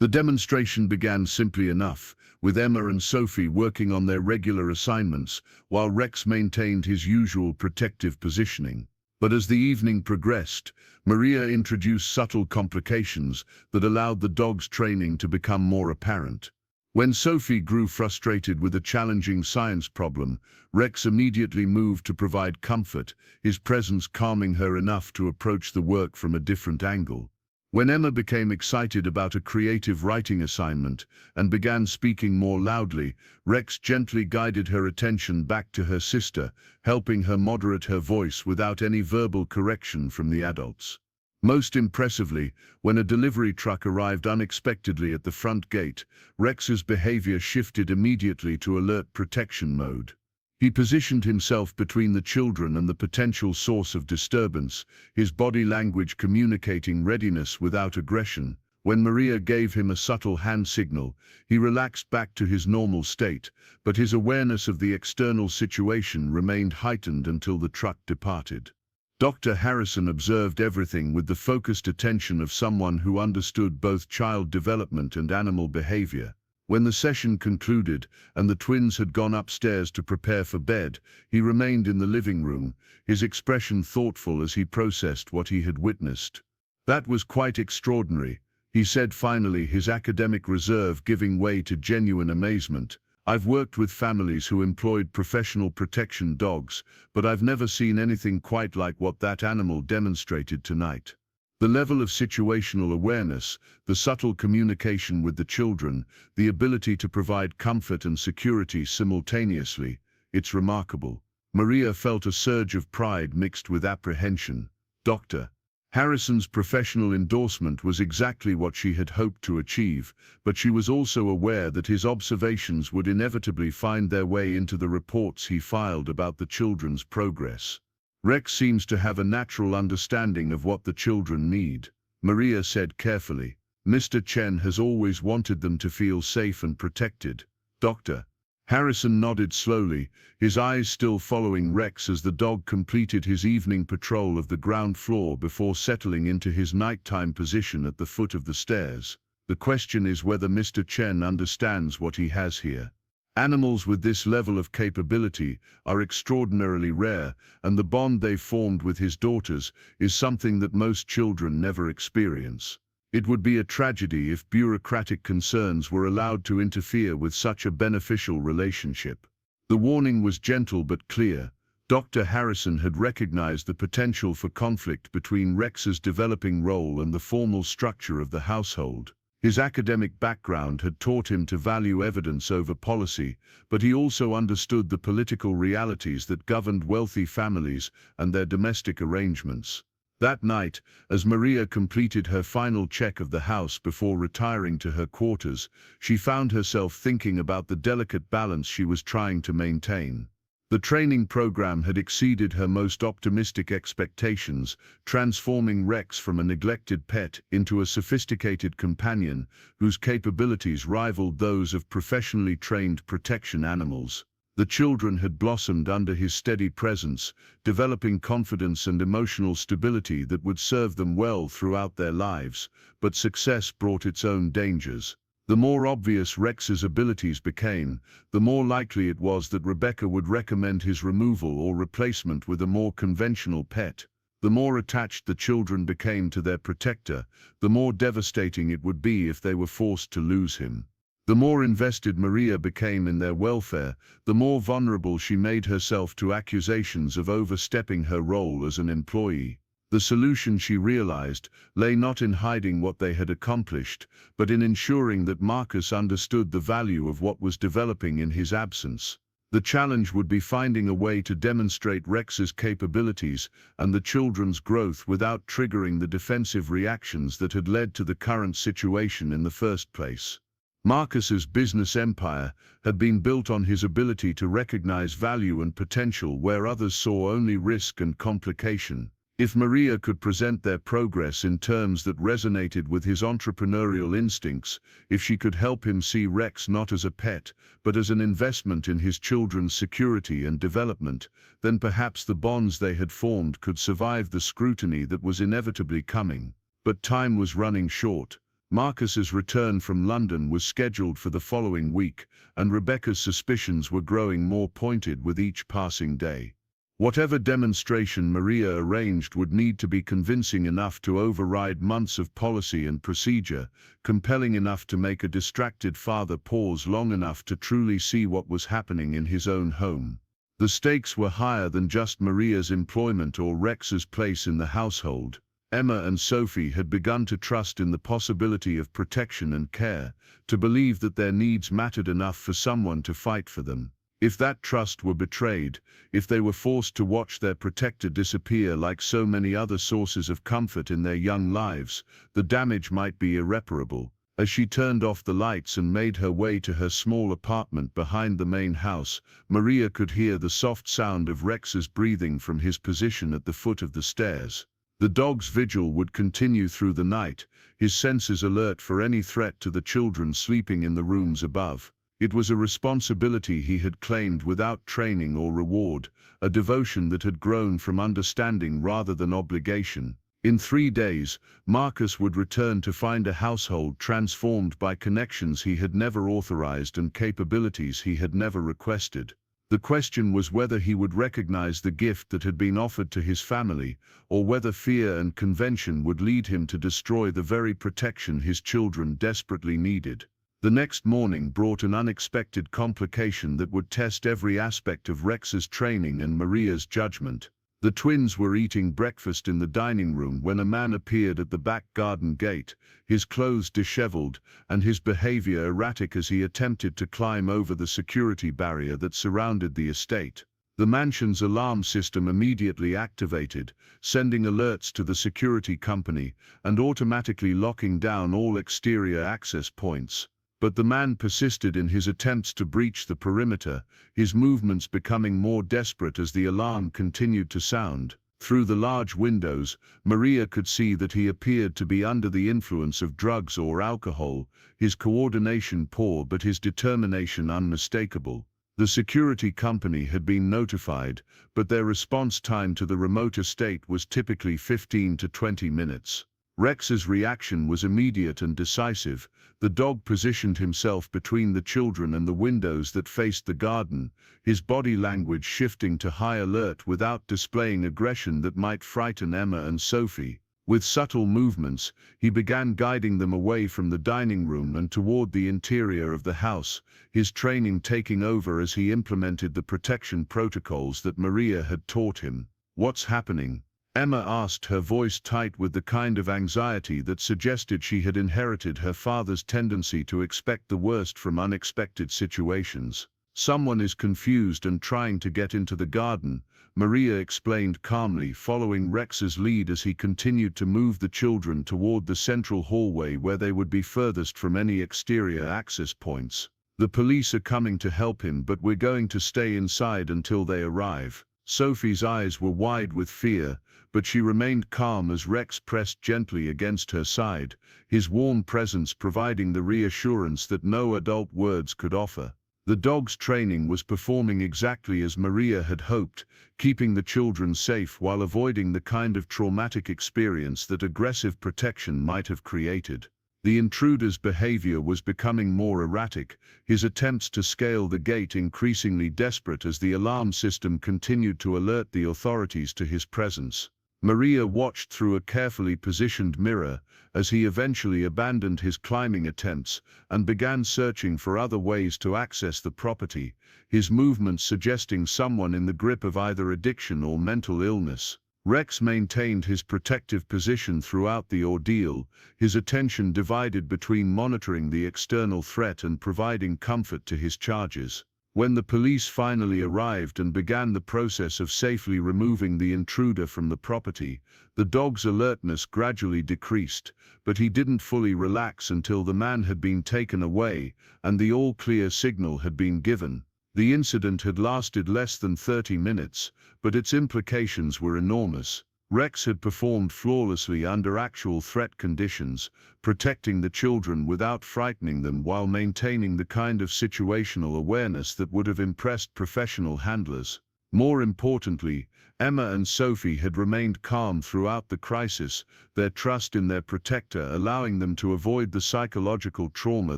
The demonstration began simply enough, with Emma and Sophie working on their regular assignments, while Rex maintained his usual protective positioning. But as the evening progressed, Maria introduced subtle complications that allowed the dog's training to become more apparent. When Sophie grew frustrated with a challenging science problem, Rex immediately moved to provide comfort, his presence calming her enough to approach the work from a different angle. When Emma became excited about a creative writing assignment and began speaking more loudly, Rex gently guided her attention back to her sister, helping her moderate her voice without any verbal correction from the adults. Most impressively, when a delivery truck arrived unexpectedly at the front gate, Rex's behavior shifted immediately to alert protection mode. He positioned himself between the children and the potential source of disturbance, his body language communicating readiness without aggression. When Maria gave him a subtle hand signal, he relaxed back to his normal state, but his awareness of the external situation remained heightened until the truck departed. Dr. Harrison observed everything with the focused attention of someone who understood both child development and animal behavior. When the session concluded and the twins had gone upstairs to prepare for bed, he remained in the living room, his expression thoughtful as he processed what he had witnessed. "That was quite extraordinary," he said finally, his academic reserve giving way to genuine amazement. "I've worked with families who employed professional protection dogs, but I've never seen anything quite like what that animal demonstrated tonight. The level of situational awareness, the subtle communication with the children, the ability to provide comfort and security simultaneously, it's remarkable." Maria felt a surge of pride mixed with apprehension. Dr. Harrison's professional endorsement was exactly what she had hoped to achieve, but she was also aware that his observations would inevitably find their way into the reports he filed about the children's progress. "Rex seems to have a natural understanding of what the children need," Maria said carefully. "Mr. Chen has always wanted them to feel safe and protected." Dr. Harrison nodded slowly, his eyes still following Rex as the dog completed his evening patrol of the ground floor before settling into his nighttime position at the foot of the stairs. "The question is whether Mr. Chen understands what he has here. Animals with this level of capability are extraordinarily rare, and the bond they formed with his daughters is something that most children never experience. It would be a tragedy if bureaucratic concerns were allowed to interfere with such a beneficial relationship." The warning was gentle but clear. Dr. Harrison had recognized the potential for conflict between Rex's developing role and the formal structure of the household. His academic background had taught him to value evidence over policy, but he also understood the political realities that governed wealthy families and their domestic arrangements. That night, as Maria completed her final check of the house before retiring to her quarters, she found herself thinking about the delicate balance she was trying to maintain. The training program had exceeded her most optimistic expectations, transforming Rex from a neglected pet into a sophisticated companion whose capabilities rivaled those of professionally trained protection animals. The children had blossomed under his steady presence, developing confidence and emotional stability that would serve them well throughout their lives, but success brought its own dangers. The more obvious Rex's abilities became, the more likely it was that Rebecca would recommend his removal or replacement with a more conventional pet. The more attached the children became to their protector, the more devastating it would be if they were forced to lose him. The more invested Maria became in their welfare, the more vulnerable she made herself to accusations of overstepping her role as an employee. The solution, she realized, lay not in hiding what they had accomplished, but in ensuring that Marcus understood the value of what was developing in his absence. The challenge would be finding a way to demonstrate Rex's capabilities and the children's growth without triggering the defensive reactions that had led to the current situation in the first place. Marcus's business empire had been built on his ability to recognize value and potential where others saw only risk and complication. If Maria could present their progress in terms that resonated with his entrepreneurial instincts, if she could help him see Rex not as a pet, but as an investment in his children's security and development, then perhaps the bonds they had formed could survive the scrutiny that was inevitably coming. But time was running short. Marcus's return from London was scheduled for the following week, and Rebecca's suspicions were growing more pointed with each passing day. Whatever demonstration Maria arranged would need to be convincing enough to override months of policy and procedure, compelling enough to make a distracted father pause long enough to truly see what was happening in his own home. The stakes were higher than just Maria's employment or Rex's place in the household. Emma and Sophie had begun to trust in the possibility of protection and care, to believe that their needs mattered enough for someone to fight for them. If that trust were betrayed, if they were forced to watch their protector disappear like so many other sources of comfort in their young lives, the damage might be irreparable. As she turned off the lights and made her way to her small apartment behind the main house, Maria could hear the soft sound of Rex's breathing from his position at the foot of the stairs. The dog's vigil would continue through the night, his senses alert for any threat to the children sleeping in the rooms above. It was a responsibility he had claimed without training or reward, a devotion that had grown from understanding rather than obligation. In 3 days, Marcus would return to find a household transformed by connections he had never authorized and capabilities he had never requested. The question was whether he would recognize the gift that had been offered to his family, or whether fear and convention would lead him to destroy the very protection his children desperately needed. The next morning brought an unexpected complication that would test every aspect of Rex's training and Maria's judgment. The twins were eating breakfast in the dining room when a man appeared at the back garden gate, his clothes disheveled and his behavior erratic as he attempted to climb over the security barrier that surrounded the estate. The mansion's alarm system immediately activated, sending alerts to the security company and automatically locking down all exterior access points. But the man persisted in his attempts to breach the perimeter, his movements becoming more desperate as the alarm continued to sound. Through the large windows, Maria could see that he appeared to be under the influence of drugs or alcohol, his coordination poor but his determination unmistakable. The security company had been notified, but their response time to the remote estate was typically 15 to 20 minutes. Rex's reaction was immediate and decisive. The dog positioned himself between the children and the windows that faced the garden, his body language shifting to high alert without displaying aggression that might frighten Emma and Sophie. With subtle movements, he began guiding them away from the dining room and toward the interior of the house, his training taking over as he implemented the protection protocols that Maria had taught him. "What's happening?" Emma asked, her voice tight with the kind of anxiety that suggested she had inherited her father's tendency to expect the worst from unexpected situations. "Someone is confused and trying to get into the garden," Maria explained calmly, following Rex's lead as he continued to move the children toward the central hallway where they would be furthest from any exterior access points. "The police are coming to help him, but we're going to stay inside until they arrive." Sophie's eyes were wide with fear, but she remained calm as Rex pressed gently against her side, his warm presence providing the reassurance that no adult words could offer. The dog's training was performing exactly as Maria had hoped, keeping the children safe while avoiding the kind of traumatic experience that aggressive protection might have created. The intruder's behavior was becoming more erratic, his attempts to scale the gate increasingly desperate as the alarm system continued to alert the authorities to his presence. Maria watched through a carefully positioned mirror as he eventually abandoned his climbing attempts and began searching for other ways to access the property, his movements suggesting someone in the grip of either addiction or mental illness. Rex maintained his protective position throughout the ordeal, his attention divided between monitoring the external threat and providing comfort to his charges. When the police finally arrived and began the process of safely removing the intruder from the property, the dog's alertness gradually decreased, but he didn't fully relax until the man had been taken away and the all-clear signal had been given. The incident had lasted less than 30 minutes, but its implications were enormous. Rex had performed flawlessly under actual threat conditions, protecting the children without frightening them while maintaining the kind of situational awareness that would have impressed professional handlers. More importantly, Emma and Sophie had remained calm throughout the crisis, their trust in their protector allowing them to avoid the psychological trauma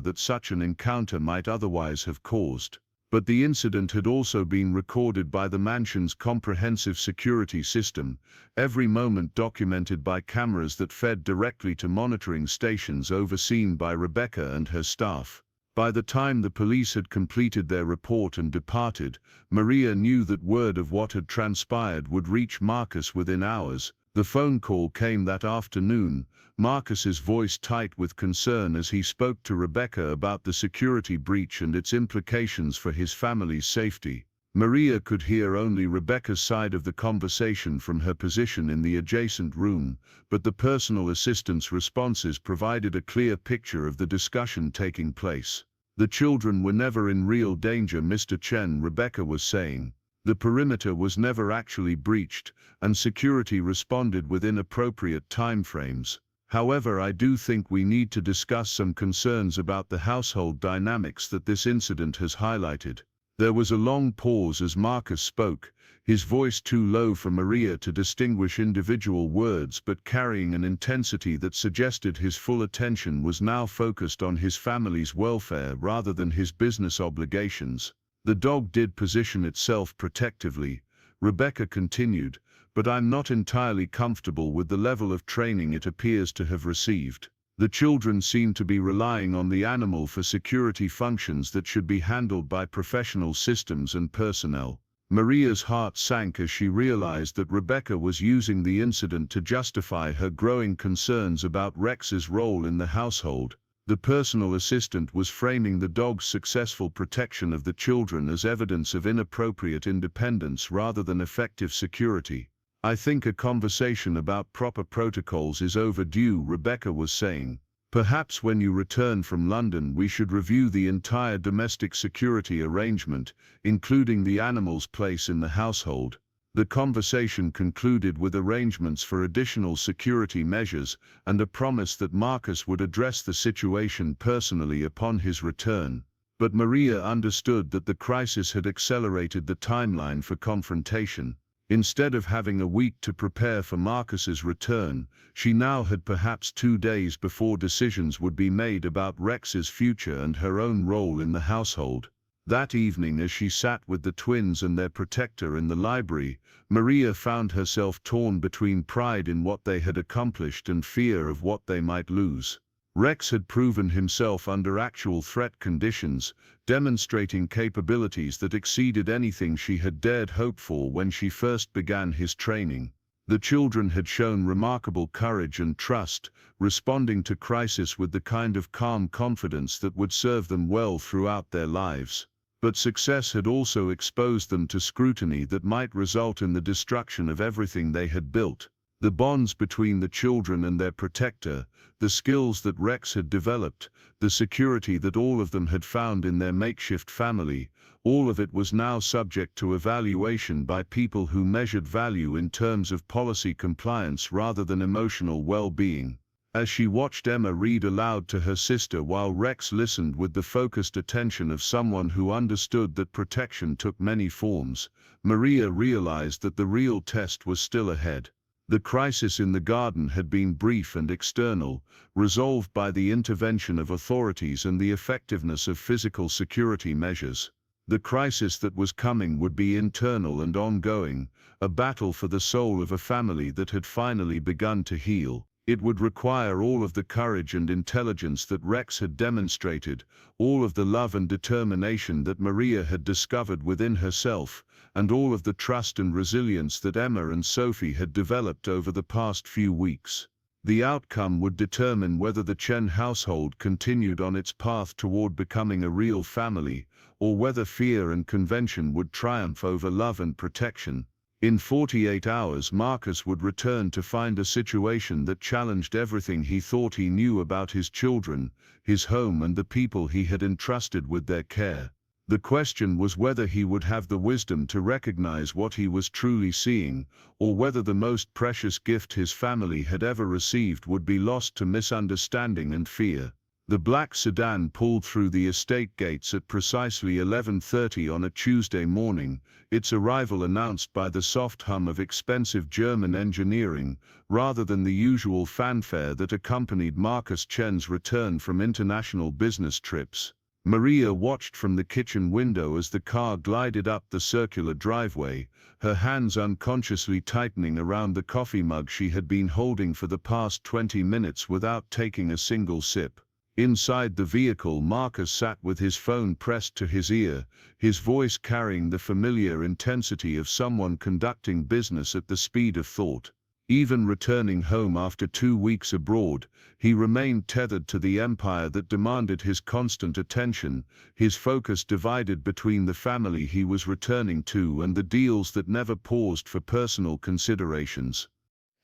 that such an encounter might otherwise have caused. But the incident had also been recorded by the mansion's comprehensive security system, every moment documented by cameras that fed directly to monitoring stations overseen by Rebecca and her staff. By the time the police had completed their report and departed, Maria knew that word of what had transpired would reach Marcus within hours. The phone call came that afternoon, Marcus's voice tight with concern as he spoke to Rebecca about the security breach and its implications for his family's safety. Maria could hear only Rebecca's side of the conversation from her position in the adjacent room, but the personal assistant's responses provided a clear picture of the discussion taking place. The children were never in real danger, Mr. Chen, Rebecca was saying. The perimeter was never actually breached, and security responded within appropriate timeframes. However, I do think we need to discuss some concerns about the household dynamics that this incident has highlighted. There was a long pause as Marcus spoke, his voice too low for Maria to distinguish individual words but carrying an intensity that suggested his full attention was now focused on his family's welfare rather than his business obligations. The dog did position itself protectively, Rebecca continued, but I'm not entirely comfortable with the level of training it appears to have received. The children seem to be relying on the animal for security functions that should be handled by professional systems and personnel. Maria's heart sank as she realized that Rebecca was using the incident to justify her growing concerns about Rex's role in the household. The personal assistant was framing the dog's successful protection of the children as evidence of inappropriate independence rather than effective security. I think a conversation about proper protocols is overdue, Rebecca was saying. Perhaps when you return from London we should review the entire domestic security arrangement, including the animal's place in the household. The conversation concluded with arrangements for additional security measures and a promise that Marcus would address the situation personally upon his return. But Maria understood that the crisis had accelerated the timeline for confrontation. Instead of having a week to prepare for Marcus's return, she now had perhaps 2 days before decisions would be made about Rex's future and her own role in the household. That evening, as she sat with the twins and their protector in the library, Maria found herself torn between pride in what they had accomplished and fear of what they might lose. Rex had proven himself under actual threat conditions, demonstrating capabilities that exceeded anything she had dared hope for when she first began his training. The children had shown remarkable courage and trust, responding to crisis with the kind of calm confidence that would serve them well throughout their lives. But success had also exposed them to scrutiny that might result in the destruction of everything they had built. The bonds between the children and their protector, the skills that Rex had developed, the security that all of them had found in their makeshift family, all of it was now subject to evaluation by people who measured value in terms of policy compliance rather than emotional well-being. As she watched Emma read aloud to her sister while Rex listened with the focused attention of someone who understood that protection took many forms, Maria realized that the real test was still ahead. The crisis in the garden had been brief and external, resolved by the intervention of authorities and the effectiveness of physical security measures. The crisis that was coming would be internal and ongoing, a battle for the soul of a family that had finally begun to heal. It would require all of the courage and intelligence that Rex had demonstrated, all of the love and determination that Maria had discovered within herself, and all of the trust and resilience that Emma and Sophie had developed over the past few weeks. The outcome would determine whether the Chen household continued on its path toward becoming a real family, or whether fear and convention would triumph over love and protection. In 48 hours, Marcus would return to find a situation that challenged everything he thought he knew about his children, his home, and the people he had entrusted with their care. The question was whether he would have the wisdom to recognize what he was truly seeing, or whether the most precious gift his family had ever received would be lost to misunderstanding and fear. The black sedan pulled through the estate gates at precisely 11:30 on a Tuesday morning, its arrival announced by the soft hum of expensive German engineering, rather than the usual fanfare that accompanied Marcus Chen's return from international business trips. Maria watched from the kitchen window as the car glided up the circular driveway, her hands unconsciously tightening around the coffee mug she had been holding for the past 20 minutes without taking a single sip. Inside the vehicle, Marcus sat with his phone pressed to his ear, his voice carrying the familiar intensity of someone conducting business at the speed of thought. Even returning home after 2 weeks abroad, he remained tethered to the empire that demanded his constant attention, his focus divided between the family he was returning to and the deals that never paused for personal considerations.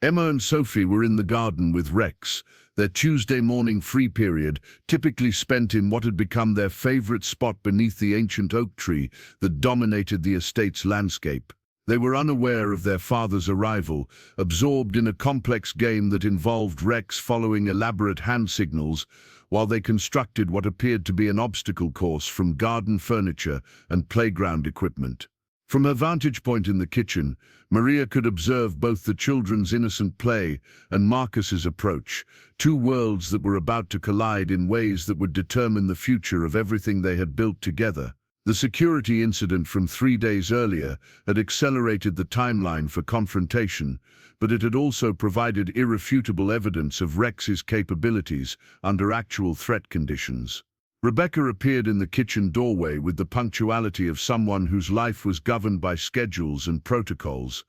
Emma and Sophie were in the garden with Rex, their Tuesday morning free period typically spent in what had become their favorite spot beneath the ancient oak tree that dominated the estate's landscape. They were unaware of their father's arrival, absorbed in a complex game that involved Rex following elaborate hand signals while they constructed what appeared to be an obstacle course from garden furniture and playground equipment. From her vantage point in the kitchen, Maria could observe both the children's innocent play and Marcus's approach, two worlds that were about to collide in ways that would determine the future of everything they had built together. The security incident from 3 days earlier had accelerated the timeline for confrontation, but it had also provided irrefutable evidence of Rex's capabilities under actual threat conditions. Rebecca appeared in the kitchen doorway with the punctuality of someone whose life was governed by schedules and protocols.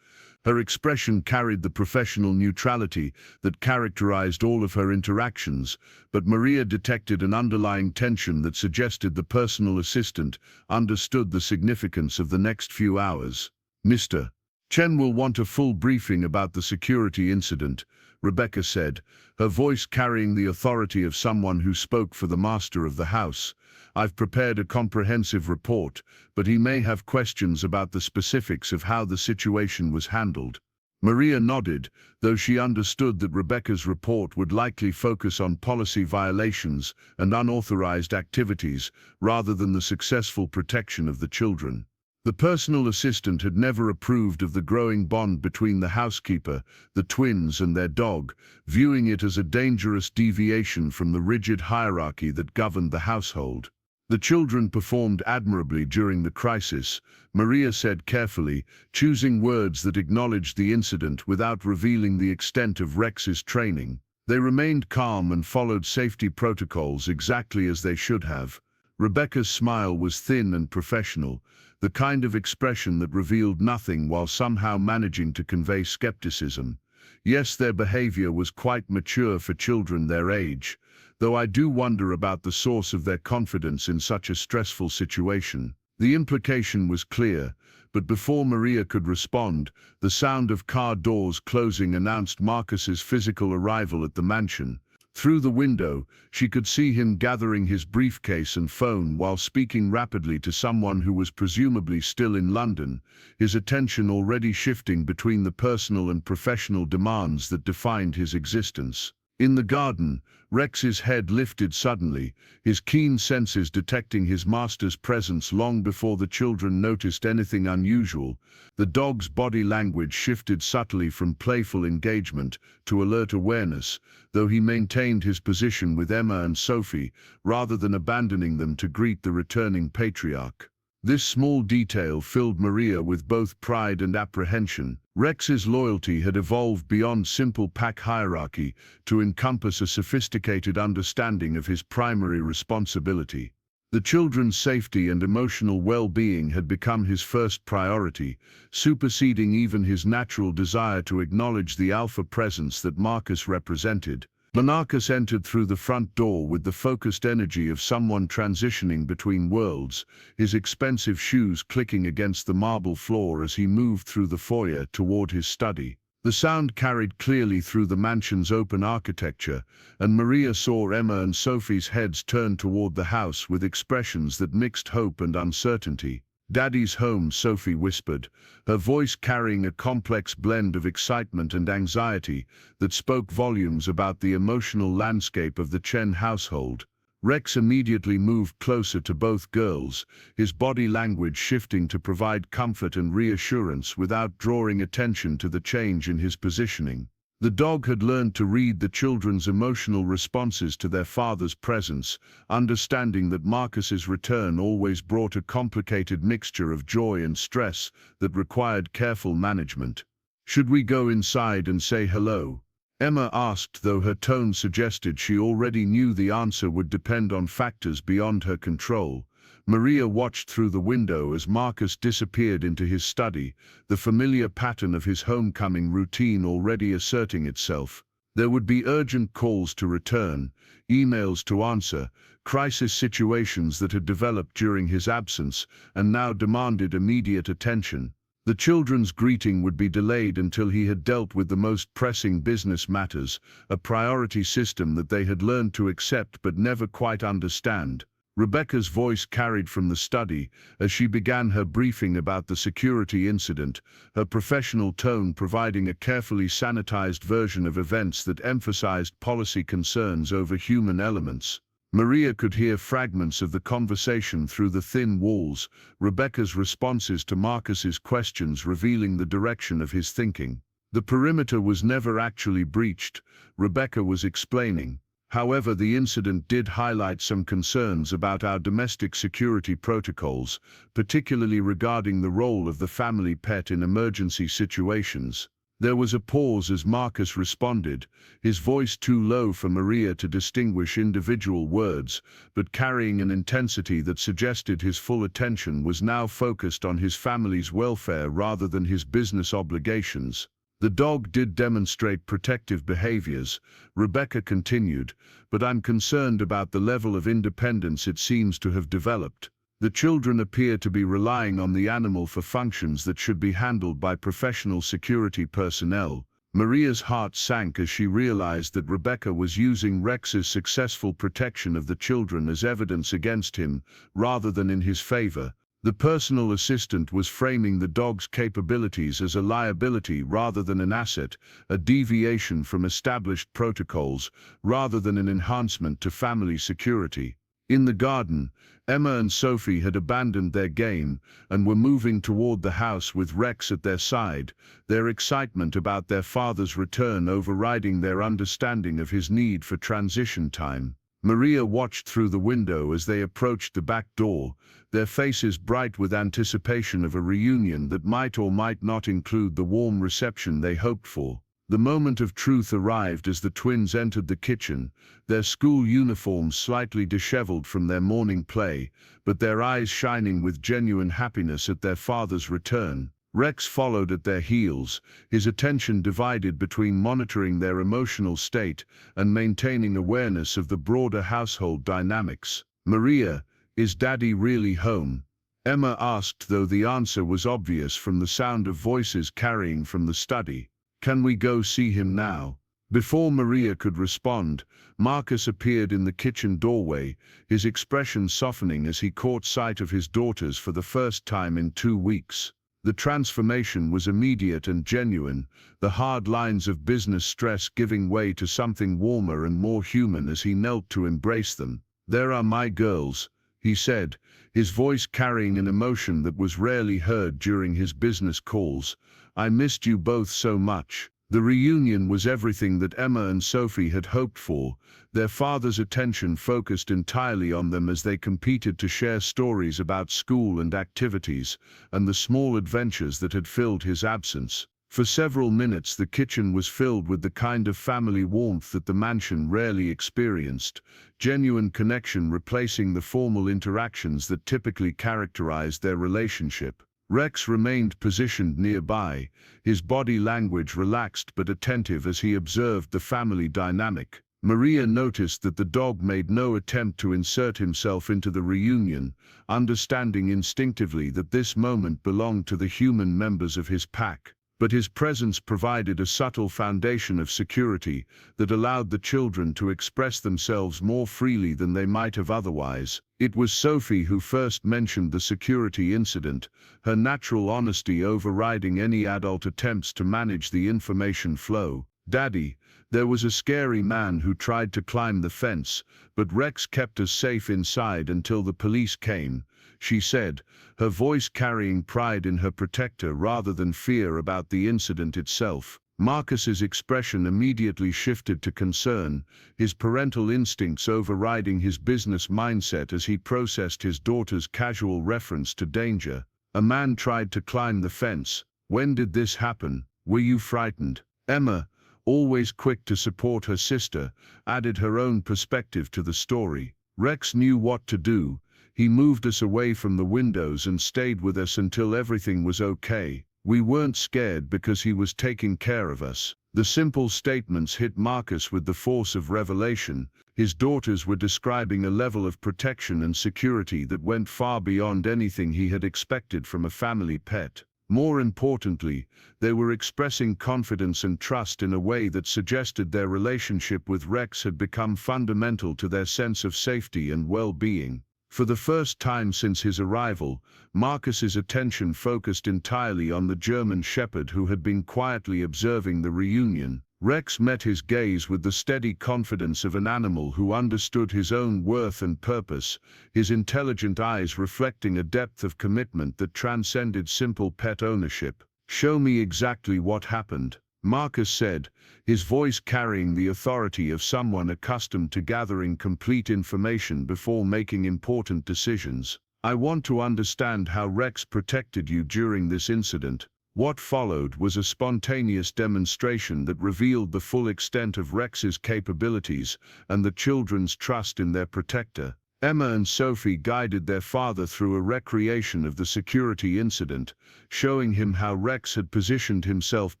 Her expression carried the professional neutrality that characterized all of her interactions, but Maria detected an underlying tension that suggested the personal assistant understood the significance of the next few hours. "Mr. Chen will want a full briefing about the security incident," Rebecca said, her voice carrying the authority of someone who spoke for the master of the house. "I've prepared a comprehensive report, but he may have questions about the specifics of how the situation was handled." Maria nodded, though she understood that Rebecca's report would likely focus on policy violations and unauthorized activities rather than the successful protection of the children. The personal assistant had never approved of the growing bond between the housekeeper, the twins, and their dog, viewing it as a dangerous deviation from the rigid hierarchy that governed the household. "The children performed admirably during the crisis," Maria said carefully, choosing words that acknowledged the incident without revealing the extent of Rex's training. "They remained calm and followed safety protocols exactly as they should have." Rebecca's smile was thin and professional, the kind of expression that revealed nothing while somehow managing to convey skepticism. "Yes, their behavior was quite mature for children their age, though I do wonder about the source of their confidence in such a stressful situation." The implication was clear, but before Maria could respond, the sound of car doors closing announced Marcus's physical arrival at the mansion. Through the window, she could see him gathering his briefcase and phone while speaking rapidly to someone who was presumably still in London, his attention already shifting between the personal and professional demands that defined his existence. In the garden, Rex's head lifted suddenly, his keen senses detecting his master's presence long before the children noticed anything unusual. The dog's body language shifted subtly from playful engagement to alert awareness, though he maintained his position with Emma and Sophie, rather than abandoning them to greet the returning patriarch. This small detail filled Maria with both pride and apprehension. Rex's loyalty had evolved beyond simple pack hierarchy to encompass a sophisticated understanding of his primary responsibility. The children's safety and emotional well-being had become his first priority, superseding even his natural desire to acknowledge the alpha presence that Marcus represented. Marcus entered through the front door with the focused energy of someone transitioning between worlds, his expensive shoes clicking against the marble floor as he moved through the foyer toward his study. The sound carried clearly through the mansion's open architecture, and Maria saw Emma and Sophie's heads turn toward the house with expressions that mixed hope and uncertainty. "Daddy's home," Sophie whispered, her voice carrying a complex blend of excitement and anxiety that spoke volumes about the emotional landscape of the Chen household. Rex immediately moved closer to both girls, his body language shifting to provide comfort and reassurance without drawing attention to the change in his positioning. The dog had learned to read the children's emotional responses to their father's presence, understanding that Marcus's return always brought a complicated mixture of joy and stress that required careful management. "Should we go inside and say hello?" Emma asked, though her tone suggested she already knew the answer would depend on factors beyond her control. Maria watched through the window as Marcus disappeared into his study, the familiar pattern of his homecoming routine already asserting itself. There would be urgent calls to return, emails to answer, crisis situations that had developed during his absence and now demanded immediate attention. The children's greeting would be delayed until he had dealt with the most pressing business matters, a priority system that they had learned to accept but never quite understand. Rebecca's voice carried from the study as she began her briefing about the security incident, her professional tone providing a carefully sanitized version of events that emphasized policy concerns over human elements. Maria could hear fragments of the conversation through the thin walls, Rebecca's responses to Marcus's questions revealing the direction of his thinking. "The perimeter was never actually breached," Rebecca was explaining. "However, the incident did highlight some concerns about our domestic security protocols, particularly regarding the role of the family pet in emergency situations." There was a pause as Marcus responded, his voice too low for Maria to distinguish individual words, but carrying an intensity that suggested his full attention was now focused on his family's welfare rather than his business obligations. "The dog did demonstrate protective behaviors," Rebecca continued, "but I'm concerned about the level of independence it seems to have developed. The children appear to be relying on the animal for functions that should be handled by professional security personnel." Maria's heart sank as she realized that Rebecca was using Rex's successful protection of the children as evidence against him, rather than in his favor. The personal assistant was framing the dog's capabilities as a liability rather than an asset, a deviation from established protocols, rather than an enhancement to family security. In the garden, Emma and Sophie had abandoned their game and were moving toward the house with Rex at their side, their excitement about their father's return overriding their understanding of his need for transition time. Maria watched through the window as they approached the back door, their faces bright with anticipation of a reunion that might or might not include the warm reception they hoped for. The moment of truth arrived as the twins entered the kitchen, their school uniforms slightly disheveled from their morning play, but their eyes shining with genuine happiness at their father's return. Rex followed at their heels, his attention divided between monitoring their emotional state and maintaining awareness of the broader household dynamics. "Maria, is Daddy really home?" Emma asked, though the answer was obvious from the sound of voices carrying from the study. "Can we go see him now?" Before Maria could respond, Marcus appeared in the kitchen doorway, his expression softening as he caught sight of his daughters for the first time in 2 weeks. The transformation was immediate and genuine, the hard lines of business stress giving way to something warmer and more human as he knelt to embrace them. "There are my girls," he said, his voice carrying an emotion that was rarely heard during his business calls. "I missed you both so much." The reunion was everything that Emma and Sophie had hoped for, their father's attention focused entirely on them as they competed to share stories about school and activities, and the small adventures that had filled his absence. For several minutes the kitchen was filled with the kind of family warmth that the mansion rarely experienced, genuine connection replacing the formal interactions that typically characterized their relationship. Rex remained positioned nearby, his body language relaxed but attentive as he observed the family dynamic. Maria noticed that the dog made no attempt to insert himself into the reunion, understanding instinctively that this moment belonged to the human members of his pack. but his presence provided a subtle foundation of security that allowed the children to express themselves more freely than they might have otherwise. It was Sophie who first mentioned the security incident, her natural honesty overriding any adult attempts to manage the information flow. "Daddy, there was a scary man who tried to climb the fence, but Rex kept us safe inside until the police came," she said, her voice carrying pride in her protector rather than fear about the incident itself. Marcus's expression immediately shifted to concern, his parental instincts overriding his business mindset as he processed his daughter's casual reference to danger. "A man tried to climb the fence. When did this happen? Were you frightened?" Emma, always quick to support her sister, added her own perspective to the story. "Rex knew what to do. He moved us away from the windows and stayed with us until everything was okay. We weren't scared because he was taking care of us." The simple statements hit Marcus with the force of revelation. His daughters were describing a level of protection and security that went far beyond anything he had expected from a family pet. More importantly, they were expressing confidence and trust in a way that suggested their relationship with Rex had become fundamental to their sense of safety and well-being. For the first time since his arrival, Marcus's attention focused entirely on the German Shepherd who had been quietly observing the reunion. Rex met his gaze with the steady confidence of an animal who understood his own worth and purpose, his intelligent eyes reflecting a depth of commitment that transcended simple pet ownership. "Show me exactly what happened," Marcus said, his voice carrying the authority of someone accustomed to gathering complete information before making important decisions. "I want to understand how Rex protected you during this incident." What followed was a spontaneous demonstration that revealed the full extent of Rex's capabilities and the children's trust in their protector. Emma and Sophie guided their father through a recreation of the security incident, showing him how Rex had positioned himself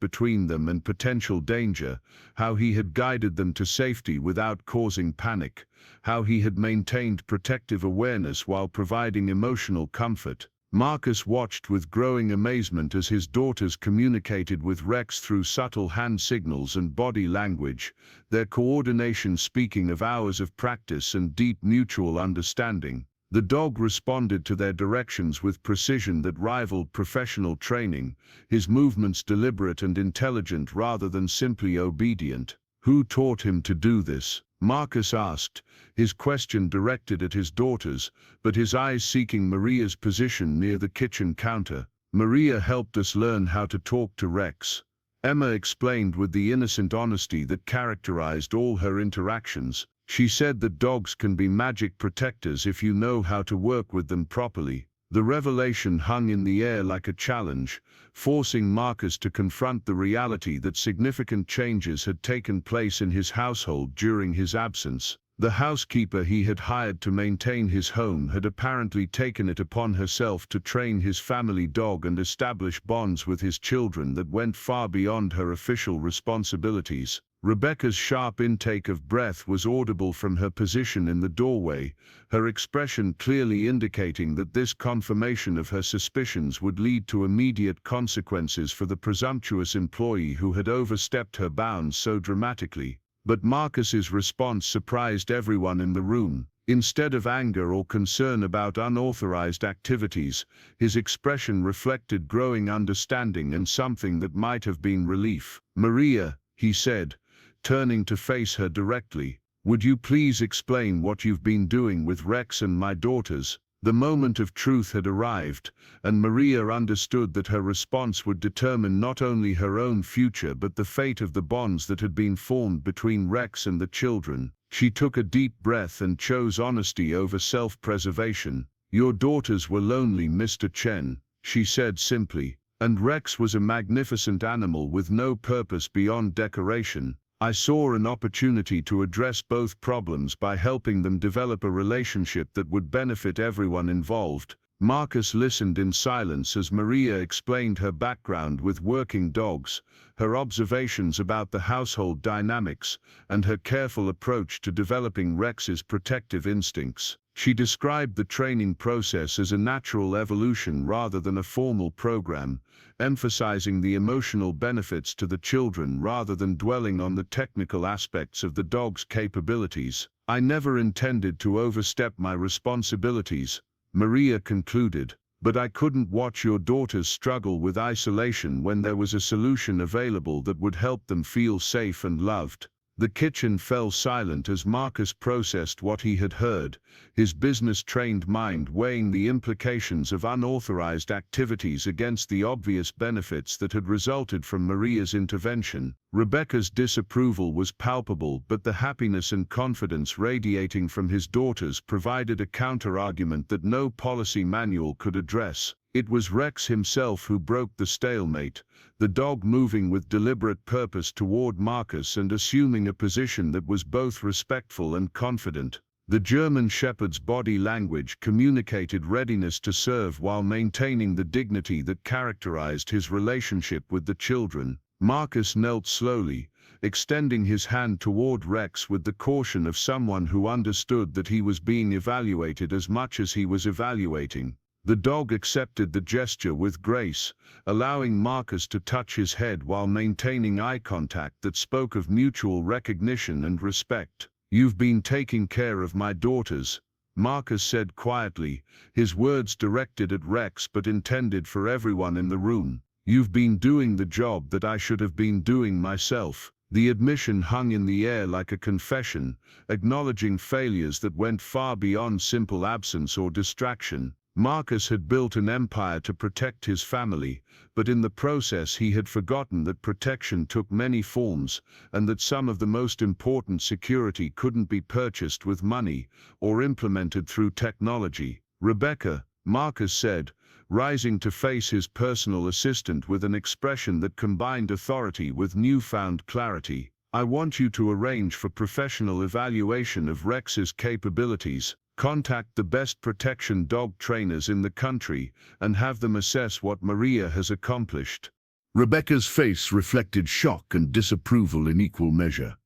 between them and potential danger, how he had guided them to safety without causing panic, how he had maintained protective awareness while providing emotional comfort. Marcus watched with growing amazement as his daughters communicated with Rex through subtle hand signals and body language, their coordination speaking of hours of practice and deep mutual understanding. The dog responded to their directions with precision that rivaled professional training, his movements deliberate and intelligent rather than simply obedient. "Who taught him to do this?" Marcus asked, his question directed at his daughters, but his eyes seeking Maria's position near the kitchen counter. "Maria helped us learn how to talk to Rex," Emma explained with the innocent honesty that characterized all her interactions. "She said that dogs can be magic protectors if you know how to work with them properly." The revelation hung in the air like a challenge, forcing Marcus to confront the reality that significant changes had taken place in his household during his absence. The housekeeper he had hired to maintain his home had apparently taken it upon herself to train his family dog and establish bonds with his children that went far beyond her official responsibilities. Rebecca's sharp intake of breath was audible from her position in the doorway, her expression clearly indicating that this confirmation of her suspicions would lead to immediate consequences for the presumptuous employee who had overstepped her bounds so dramatically. But Marcus's response surprised everyone in the room. Instead of anger or concern about unauthorized activities, his expression reflected growing understanding and something that might have been relief. "Maria," he said, turning to face her directly, "would you please explain what you've been doing with Rex and my daughters?" The moment of truth had arrived, and Maria understood that her response would determine not only her own future but the fate of the bonds that had been formed between Rex and the children. She took a deep breath and chose honesty over self-preservation. "Your daughters were lonely, Mr. Chen," she said simply, "and Rex was a magnificent animal with no purpose beyond decoration. I saw an opportunity to address both problems by helping them develop a relationship that would benefit everyone involved." Marcus listened in silence as Maria explained her background with working dogs, her observations about the household dynamics, and her careful approach to developing Rex's protective instincts. She described the training process as a natural evolution rather than a formal program, emphasizing the emotional benefits to the children rather than dwelling on the technical aspects of the dog's capabilities. "I never intended to overstep my responsibilities," Maria concluded, "but I couldn't watch your daughters struggle with isolation when there was a solution available that would help them feel safe and loved." The kitchen fell silent as Marcus processed what he had heard, his business-trained mind weighing the implications of unauthorized activities against the obvious benefits that had resulted from Maria's intervention. Rebecca's disapproval was palpable, but the happiness and confidence radiating from his daughters provided a counter-argument that no policy manual could address. It was Rex himself who broke the stalemate, the dog moving with deliberate purpose toward Marcus and assuming a position that was both respectful and confident. The German Shepherd's body language communicated readiness to serve while maintaining the dignity that characterized his relationship with the children. Marcus knelt slowly, extending his hand toward Rex with the caution of someone who understood that he was being evaluated as much as he was evaluating. The dog accepted the gesture with grace, allowing Marcus to touch his head while maintaining eye contact that spoke of mutual recognition and respect. "You've been taking care of my daughters," Marcus said quietly, his words directed at Rex but intended for everyone in the room. "You've been doing the job that I should have been doing myself." The admission hung in the air like a confession, acknowledging failures that went far beyond simple absence or distraction. Marcus had built an empire to protect his family, but in the process he had forgotten that protection took many forms, and that some of the most important security couldn't be purchased with money or implemented through technology. "Rebecca," Marcus said, rising to face his personal assistant with an expression that combined authority with newfound clarity, "I want you to arrange for professional evaluation of Rex's capabilities. Contact the best protection dog trainers in the country and have them assess what Maria has accomplished." Rebecca's face reflected shock and disapproval in equal measure.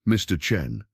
"Mr. Chen,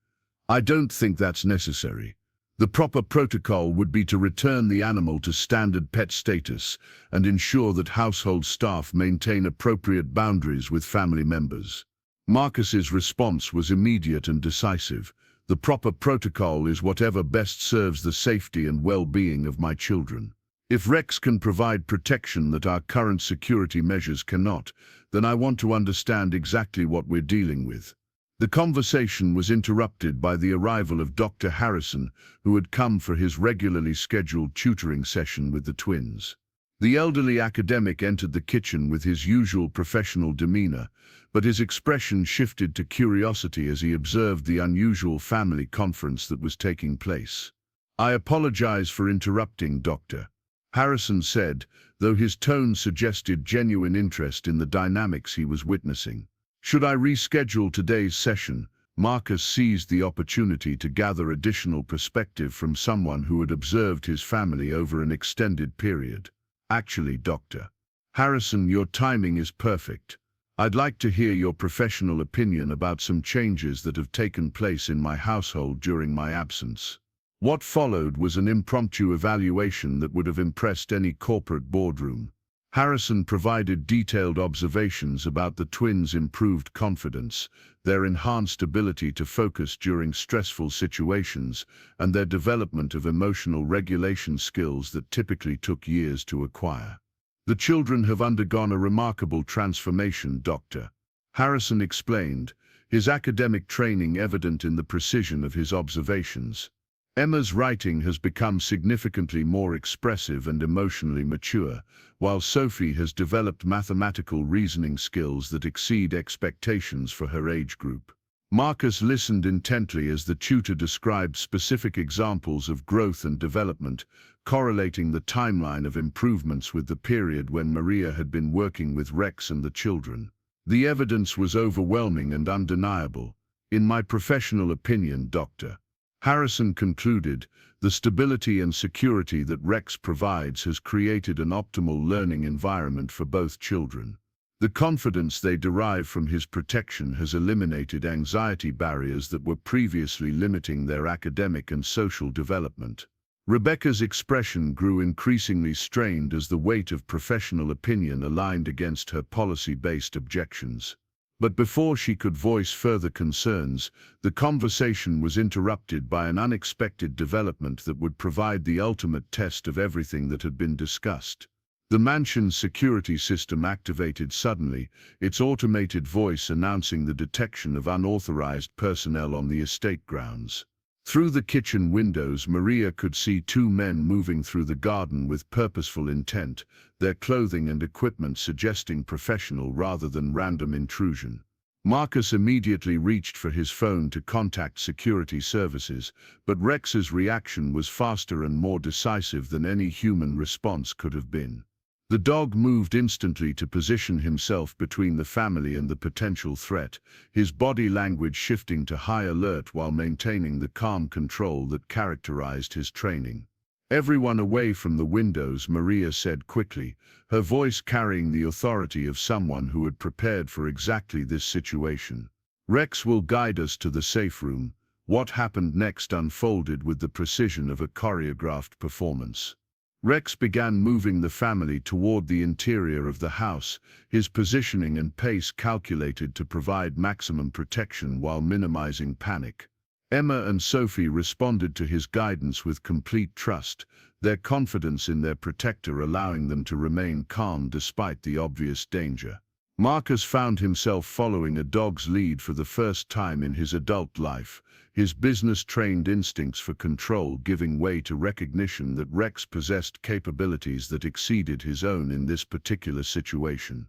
I don't think that's necessary. The proper protocol would be to return the animal to standard pet status and ensure that household staff maintain appropriate boundaries with family members." Marcus's response was immediate and decisive. "The proper protocol is whatever best serves the safety and well-being of my children. If Rex can provide protection that our current security measures cannot, then I want to understand exactly what we're dealing with." The conversation was interrupted by the arrival of Dr. Harrison, who had come for his regularly scheduled tutoring session with the twins. The elderly academic entered the kitchen with his usual professional demeanor, but his expression shifted to curiosity as he observed the unusual family conference that was taking place. "I apologize for interrupting, Doctor," Harrison said, though his tone suggested genuine interest in the dynamics he was witnessing. "Should I reschedule today's session?" Marcus seized the opportunity to gather additional perspective from someone who had observed his family over an extended period. "Actually, Doctor Harrison, your timing is perfect. I'd like to hear your professional opinion about some changes that have taken place in my household during my absence." What followed was an impromptu evaluation that would have impressed any corporate boardroom. Harrison provided detailed observations about the twins' improved confidence, their enhanced ability to focus during stressful situations, and their development of emotional regulation skills that typically took years to acquire. "The children have undergone a remarkable transformation, Doctor," Harrison explained, his academic training evident in the precision of his observations. "Emma's writing has become significantly more expressive and emotionally mature, while Sophie has developed mathematical reasoning skills that exceed expectations for her age group." Marcus listened intently as the tutor described specific examples of growth and development, correlating the timeline of improvements with the period when Maria had been working with Rex and the children. "The evidence was overwhelming and undeniable. In my professional opinion, Doctor," Harrison concluded, the stability and security that Rex provides has created an optimal learning environment for both children. The confidence they derive from his protection has eliminated anxiety barriers that were previously limiting their academic and social development. Rebecca's expression grew increasingly strained as the weight of professional opinion aligned against her policy-based objections. But before she could voice further concerns, the conversation was interrupted by an unexpected development that would provide the ultimate test of everything that had been discussed. The mansion's security system activated suddenly, its automated voice announcing the detection of unauthorized personnel on the estate grounds. Through the kitchen windows, Maria could see two men moving through the garden with purposeful intent, their clothing and equipment suggesting professional rather than random intrusion. Marcus immediately reached for his phone to contact security services, but Rex's reaction was faster and more decisive than any human response could have been. The dog moved instantly to position himself between the family and the potential threat, his body language shifting to high alert while maintaining the calm control that characterized his training. "Everyone away from the windows," Maria said quickly, her voice carrying the authority of someone who had prepared for exactly this situation. "Rex will guide us to the safe room." What happened next unfolded with the precision of a choreographed performance. Rex began moving the family toward the interior of the house, his positioning and pace calculated to provide maximum protection while minimizing panic. Emma and Sophie responded to his guidance with complete trust, their confidence in their protector allowing them to remain calm despite the obvious danger. Marcus found himself following a dog's lead for the first time in his adult life, his business-trained instincts for control giving way to recognition that Rex possessed capabilities that exceeded his own in this particular situation.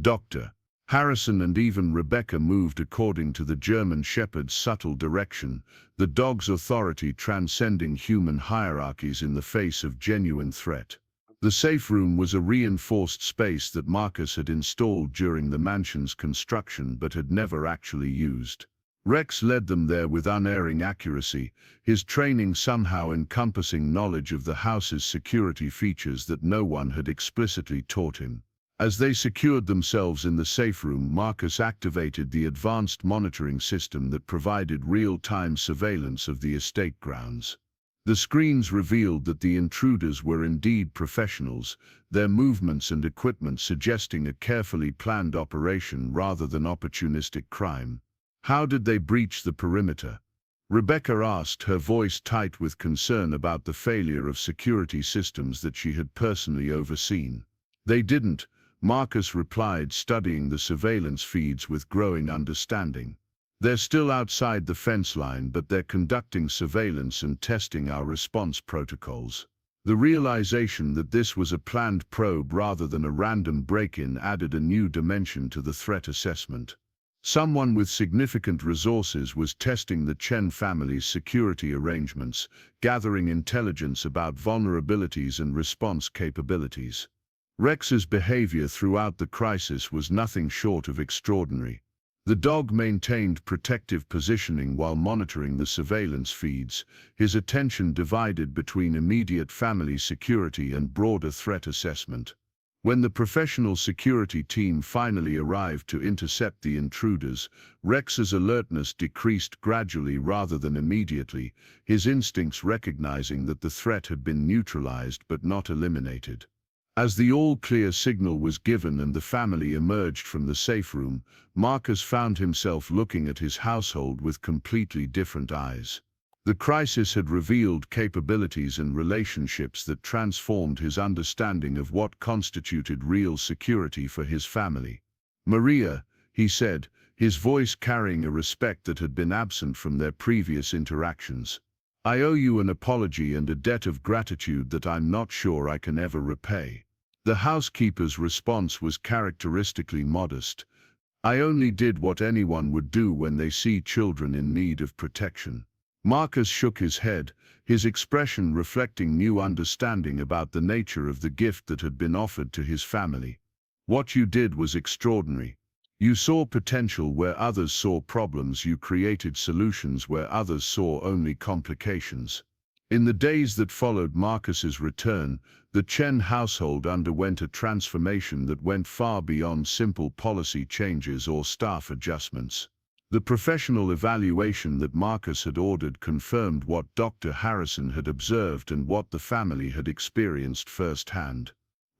Dr. Harrison and even Rebecca moved according to the German Shepherd's subtle direction, the dog's authority transcending human hierarchies in the face of genuine threat. The safe room was a reinforced space that Marcus had installed during the mansion's construction but had never actually used. Rex led them there with unerring accuracy, his training somehow encompassing knowledge of the house's security features that no one had explicitly taught him. As they secured themselves in the safe room, Marcus activated the advanced monitoring system that provided real-time surveillance of the estate grounds. The screens revealed that the intruders were indeed professionals, their movements and equipment suggesting a carefully planned operation rather than opportunistic crime. "How did they breach the perimeter?" Rebecca asked, her voice tight with concern about the failure of security systems that she had personally overseen. "They didn't," Marcus replied, studying the surveillance feeds with growing understanding. "They're still outside the fence line, but they're conducting surveillance and testing our response protocols." The realization that this was a planned probe rather than a random break-in added a new dimension to the threat assessment. Someone with significant resources was testing the Chen family's security arrangements, gathering intelligence about vulnerabilities and response capabilities. Rex's behavior throughout the crisis was nothing short of extraordinary. The dog maintained protective positioning while monitoring the surveillance feeds, his attention divided between immediate family security and broader threat assessment. When the professional security team finally arrived to intercept the intruders, Rex's alertness decreased gradually rather than immediately, his instincts recognizing that the threat had been neutralized but not eliminated. As the all-clear signal was given and the family emerged from the safe room, Marcus found himself looking at his household with completely different eyes. The crisis had revealed capabilities and relationships that transformed his understanding of what constituted real security for his family. "Maria," he said, his voice carrying a respect that had been absent from their previous interactions, "I owe you an apology and a debt of gratitude that I'm not sure I can ever repay." The housekeeper's response was characteristically modest. "I only did what anyone would do when they see children in need of protection." Marcus shook his head, his expression reflecting new understanding about the nature of the gift that had been offered to his family. "What you did was extraordinary. You saw potential where others saw problems. You created solutions where others saw only complications. In the days that followed Marcus's return, the Chen household underwent a transformation that went far beyond simple policy changes or staff adjustments. The professional evaluation that Marcus had ordered confirmed what Dr. Harrison had observed and what the family had experienced firsthand.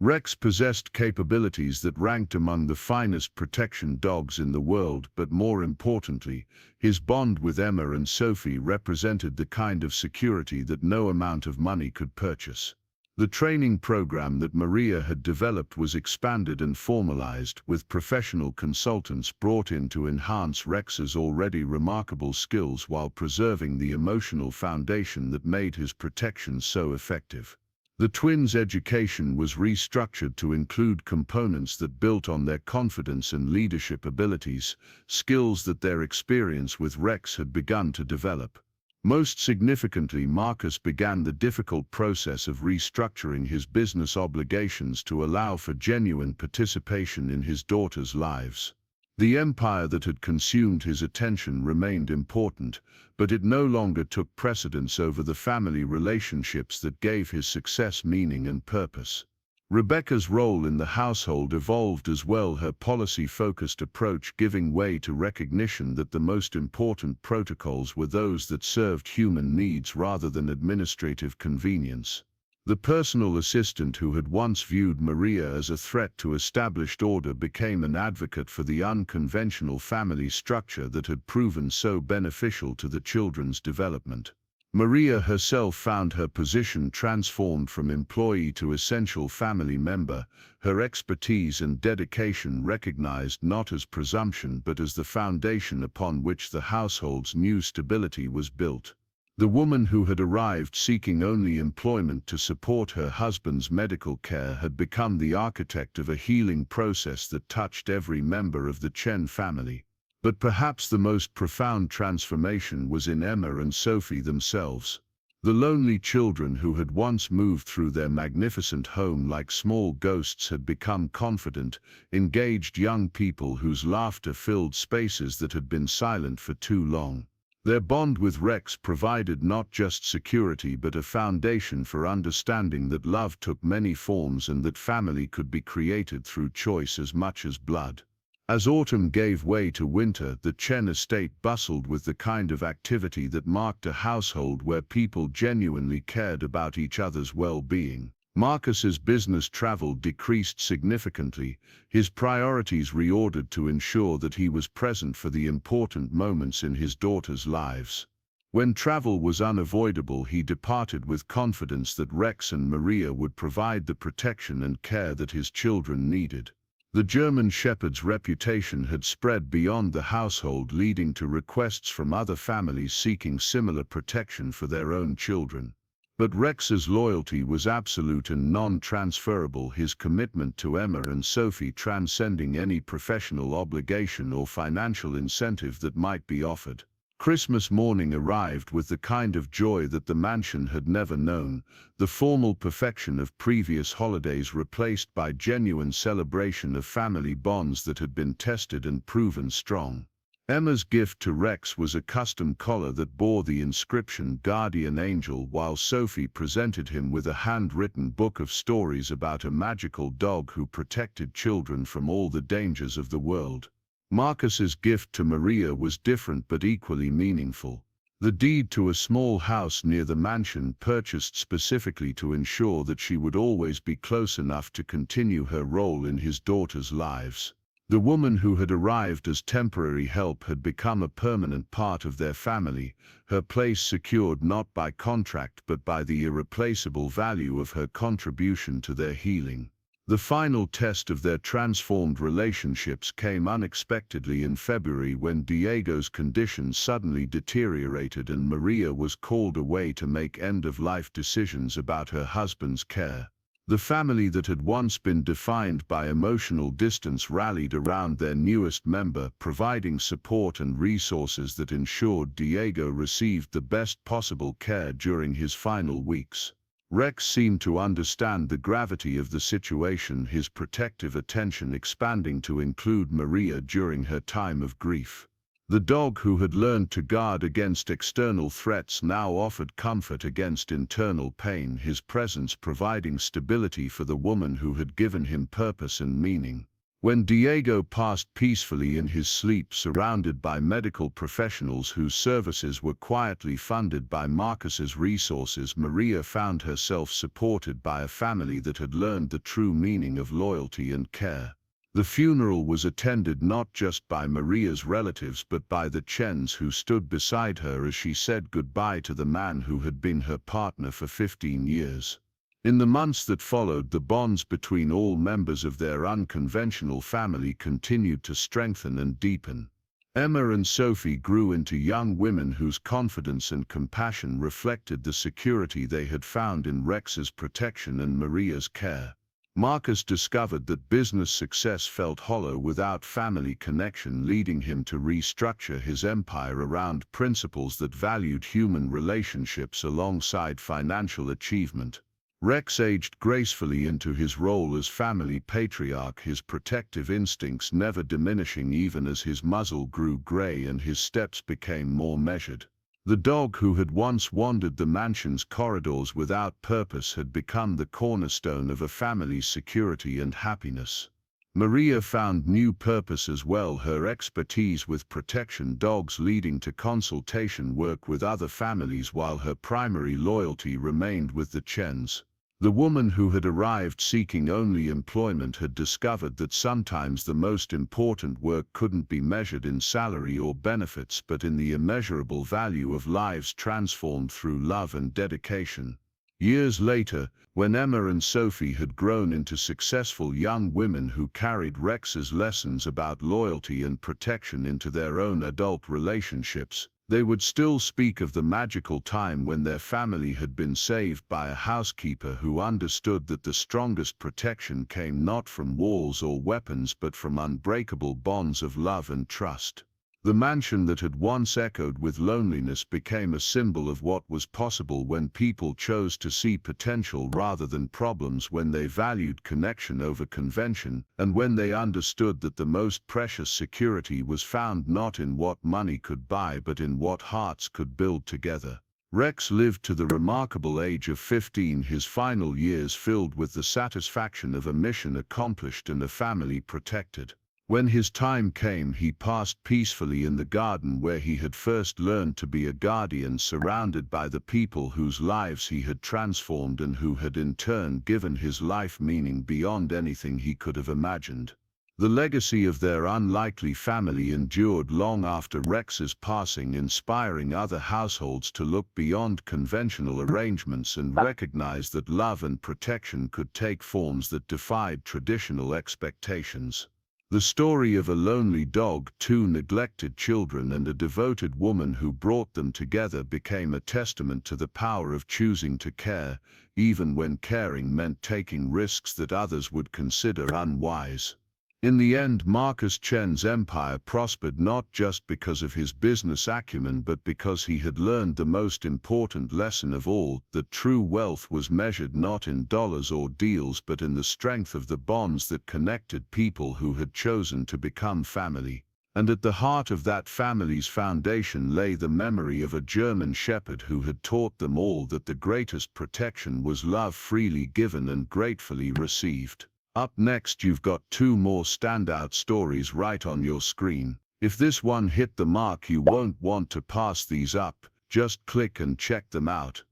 Rex possessed capabilities that ranked among the finest protection dogs in the world, but more importantly, his bond with Emma and Sophie represented the kind of security that no amount of money could purchase. The training program that Maria had developed was expanded and formalized, with professional consultants brought in to enhance Rex's already remarkable skills while preserving the emotional foundation that made his protection so effective. The twins' education was restructured to include components that built on their confidence and leadership abilities, skills that their experience with Rex had begun to develop. Most significantly, Marcus began the difficult process of restructuring his business obligations to allow for genuine participation in his daughters' lives. The empire that had consumed his attention remained important, but it no longer took precedence over the family relationships that gave his success meaning and purpose. Rebecca's role in the household evolved as well, her policy-focused approach giving way to recognition that the most important protocols were those that served human needs rather than administrative convenience. The personal assistant who had once viewed Maria as a threat to established order became an advocate for the unconventional family structure that had proven so beneficial to the children's development. Maria herself found her position transformed from employee to essential family member, her expertise and dedication recognized not as presumption but as the foundation upon which the household's new stability was built. The woman who had arrived seeking only employment to support her husband's medical care had become the architect of a healing process that touched every member of the Chen family. But perhaps the most profound transformation was in Emma and Sophie themselves. The lonely children who had once moved through their magnificent home like small ghosts had become confident, engaged young people whose laughter filled spaces that had been silent for too long. Their bond with Rex provided not just security but a foundation for understanding that love took many forms and that family could be created through choice as much as blood. As autumn gave way to winter, the Chen estate bustled with the kind of activity that marked a household where people genuinely cared about each other's well-being. Marcus's business travel decreased significantly, his priorities reordered to ensure that he was present for the important moments in his daughters' lives. When travel was unavoidable, he departed with confidence that Rex and Maria would provide the protection and care that his children needed. The German Shepherd's reputation had spread beyond the household, leading to requests from other families seeking similar protection for their own children. But Rex's loyalty was absolute and non-transferable, his commitment to Emma and Sophie transcending any professional obligation or financial incentive that might be offered. Christmas morning arrived with the kind of joy that the mansion had never known, the formal perfection of previous holidays replaced by genuine celebration of family bonds that had been tested and proven strong. Emma's gift to Rex was a custom collar that bore the inscription "Guardian Angel," while Sophie presented him with a handwritten book of stories about a magical dog who protected children from all the dangers of the world. Marcus's gift to Maria was different but equally meaningful. The deed to a small house near the mansion, purchased specifically to ensure that she would always be close enough to continue her role in his daughters' lives. The woman who had arrived as temporary help had become a permanent part of their family, her place secured not by contract but by the irreplaceable value of her contribution to their healing. The final test of their transformed relationships came unexpectedly in February when Diego's condition suddenly deteriorated and Maria was called away to make end-of-life decisions about her husband's care. The family that had once been defined by emotional distance rallied around their newest member, providing support and resources that ensured Diego received the best possible care during his final weeks. Rex seemed to understand the gravity of the situation, his protective attention expanding to include Maria during her time of grief. The dog who had learned to guard against external threats now offered comfort against internal pain, his presence providing stability for the woman who had given him purpose and meaning. When Diego passed peacefully in his sleep, surrounded by medical professionals whose services were quietly funded by Marcus's resources, Maria found herself supported by a family that had learned the true meaning of loyalty and care. The funeral was attended not just by Maria's relatives but by the Chens, who stood beside her as she said goodbye to the man who had been her partner for 15 years. In the months that followed, the bonds between all members of their unconventional family continued to strengthen and deepen. Emma and Sophie grew into young women whose confidence and compassion reflected the security they had found in Rex's protection and Maria's care. Marcus discovered that business success felt hollow without family connection, leading him to restructure his empire around principles that valued human relationships alongside financial achievement. Rex aged gracefully into his role as family patriarch, his protective instincts never diminishing even as his muzzle grew gray and his steps became more measured. The dog who had once wandered the mansion's corridors without purpose had become the cornerstone of a family's security and happiness. Maria found new purpose as well, her expertise with protection dogs leading to consultation work with other families, while her primary loyalty remained with the Chens. The woman who had arrived seeking only employment had discovered that sometimes the most important work couldn't be measured in salary or benefits but in the immeasurable value of lives transformed through love and dedication. Years later, when Emma and Sophie had grown into successful young women who carried Rex's lessons about loyalty and protection into their own adult relationships, they would still speak of the magical time when their family had been saved by a housekeeper who understood that the strongest protection came not from walls or weapons but from unbreakable bonds of love and trust. The mansion that had once echoed with loneliness became a symbol of what was possible when people chose to see potential rather than problems, when they valued connection over convention, and when they understood that the most precious security was found not in what money could buy but in what hearts could build together. Rex lived to the remarkable age of 15, his final years filled with the satisfaction of a mission accomplished and a family protected. When his time came, he passed peacefully in the garden where he had first learned to be a guardian, surrounded by the people whose lives he had transformed and who had in turn given his life meaning beyond anything he could have imagined. The legacy of their unlikely family endured long after Rex's passing, inspiring other households to look beyond conventional arrangements and recognize that love and protection could take forms that defied traditional expectations. The story of a lonely dog, 2 neglected children, and a devoted woman who brought them together became a testament to the power of choosing to care, even when caring meant taking risks that others would consider unwise. In the end, Marcus Chen's empire prospered not just because of his business acumen but because he had learned the most important lesson of all, that true wealth was measured not in dollars or deals but in the strength of the bonds that connected people who had chosen to become family. And at the heart of that family's foundation lay the memory of a German shepherd who had taught them all that the greatest protection was love freely given and gratefully received. Up next, you've got 2 more standout stories right on your screen. If this one hit the mark, you won't want to pass these up. Just click and check them out.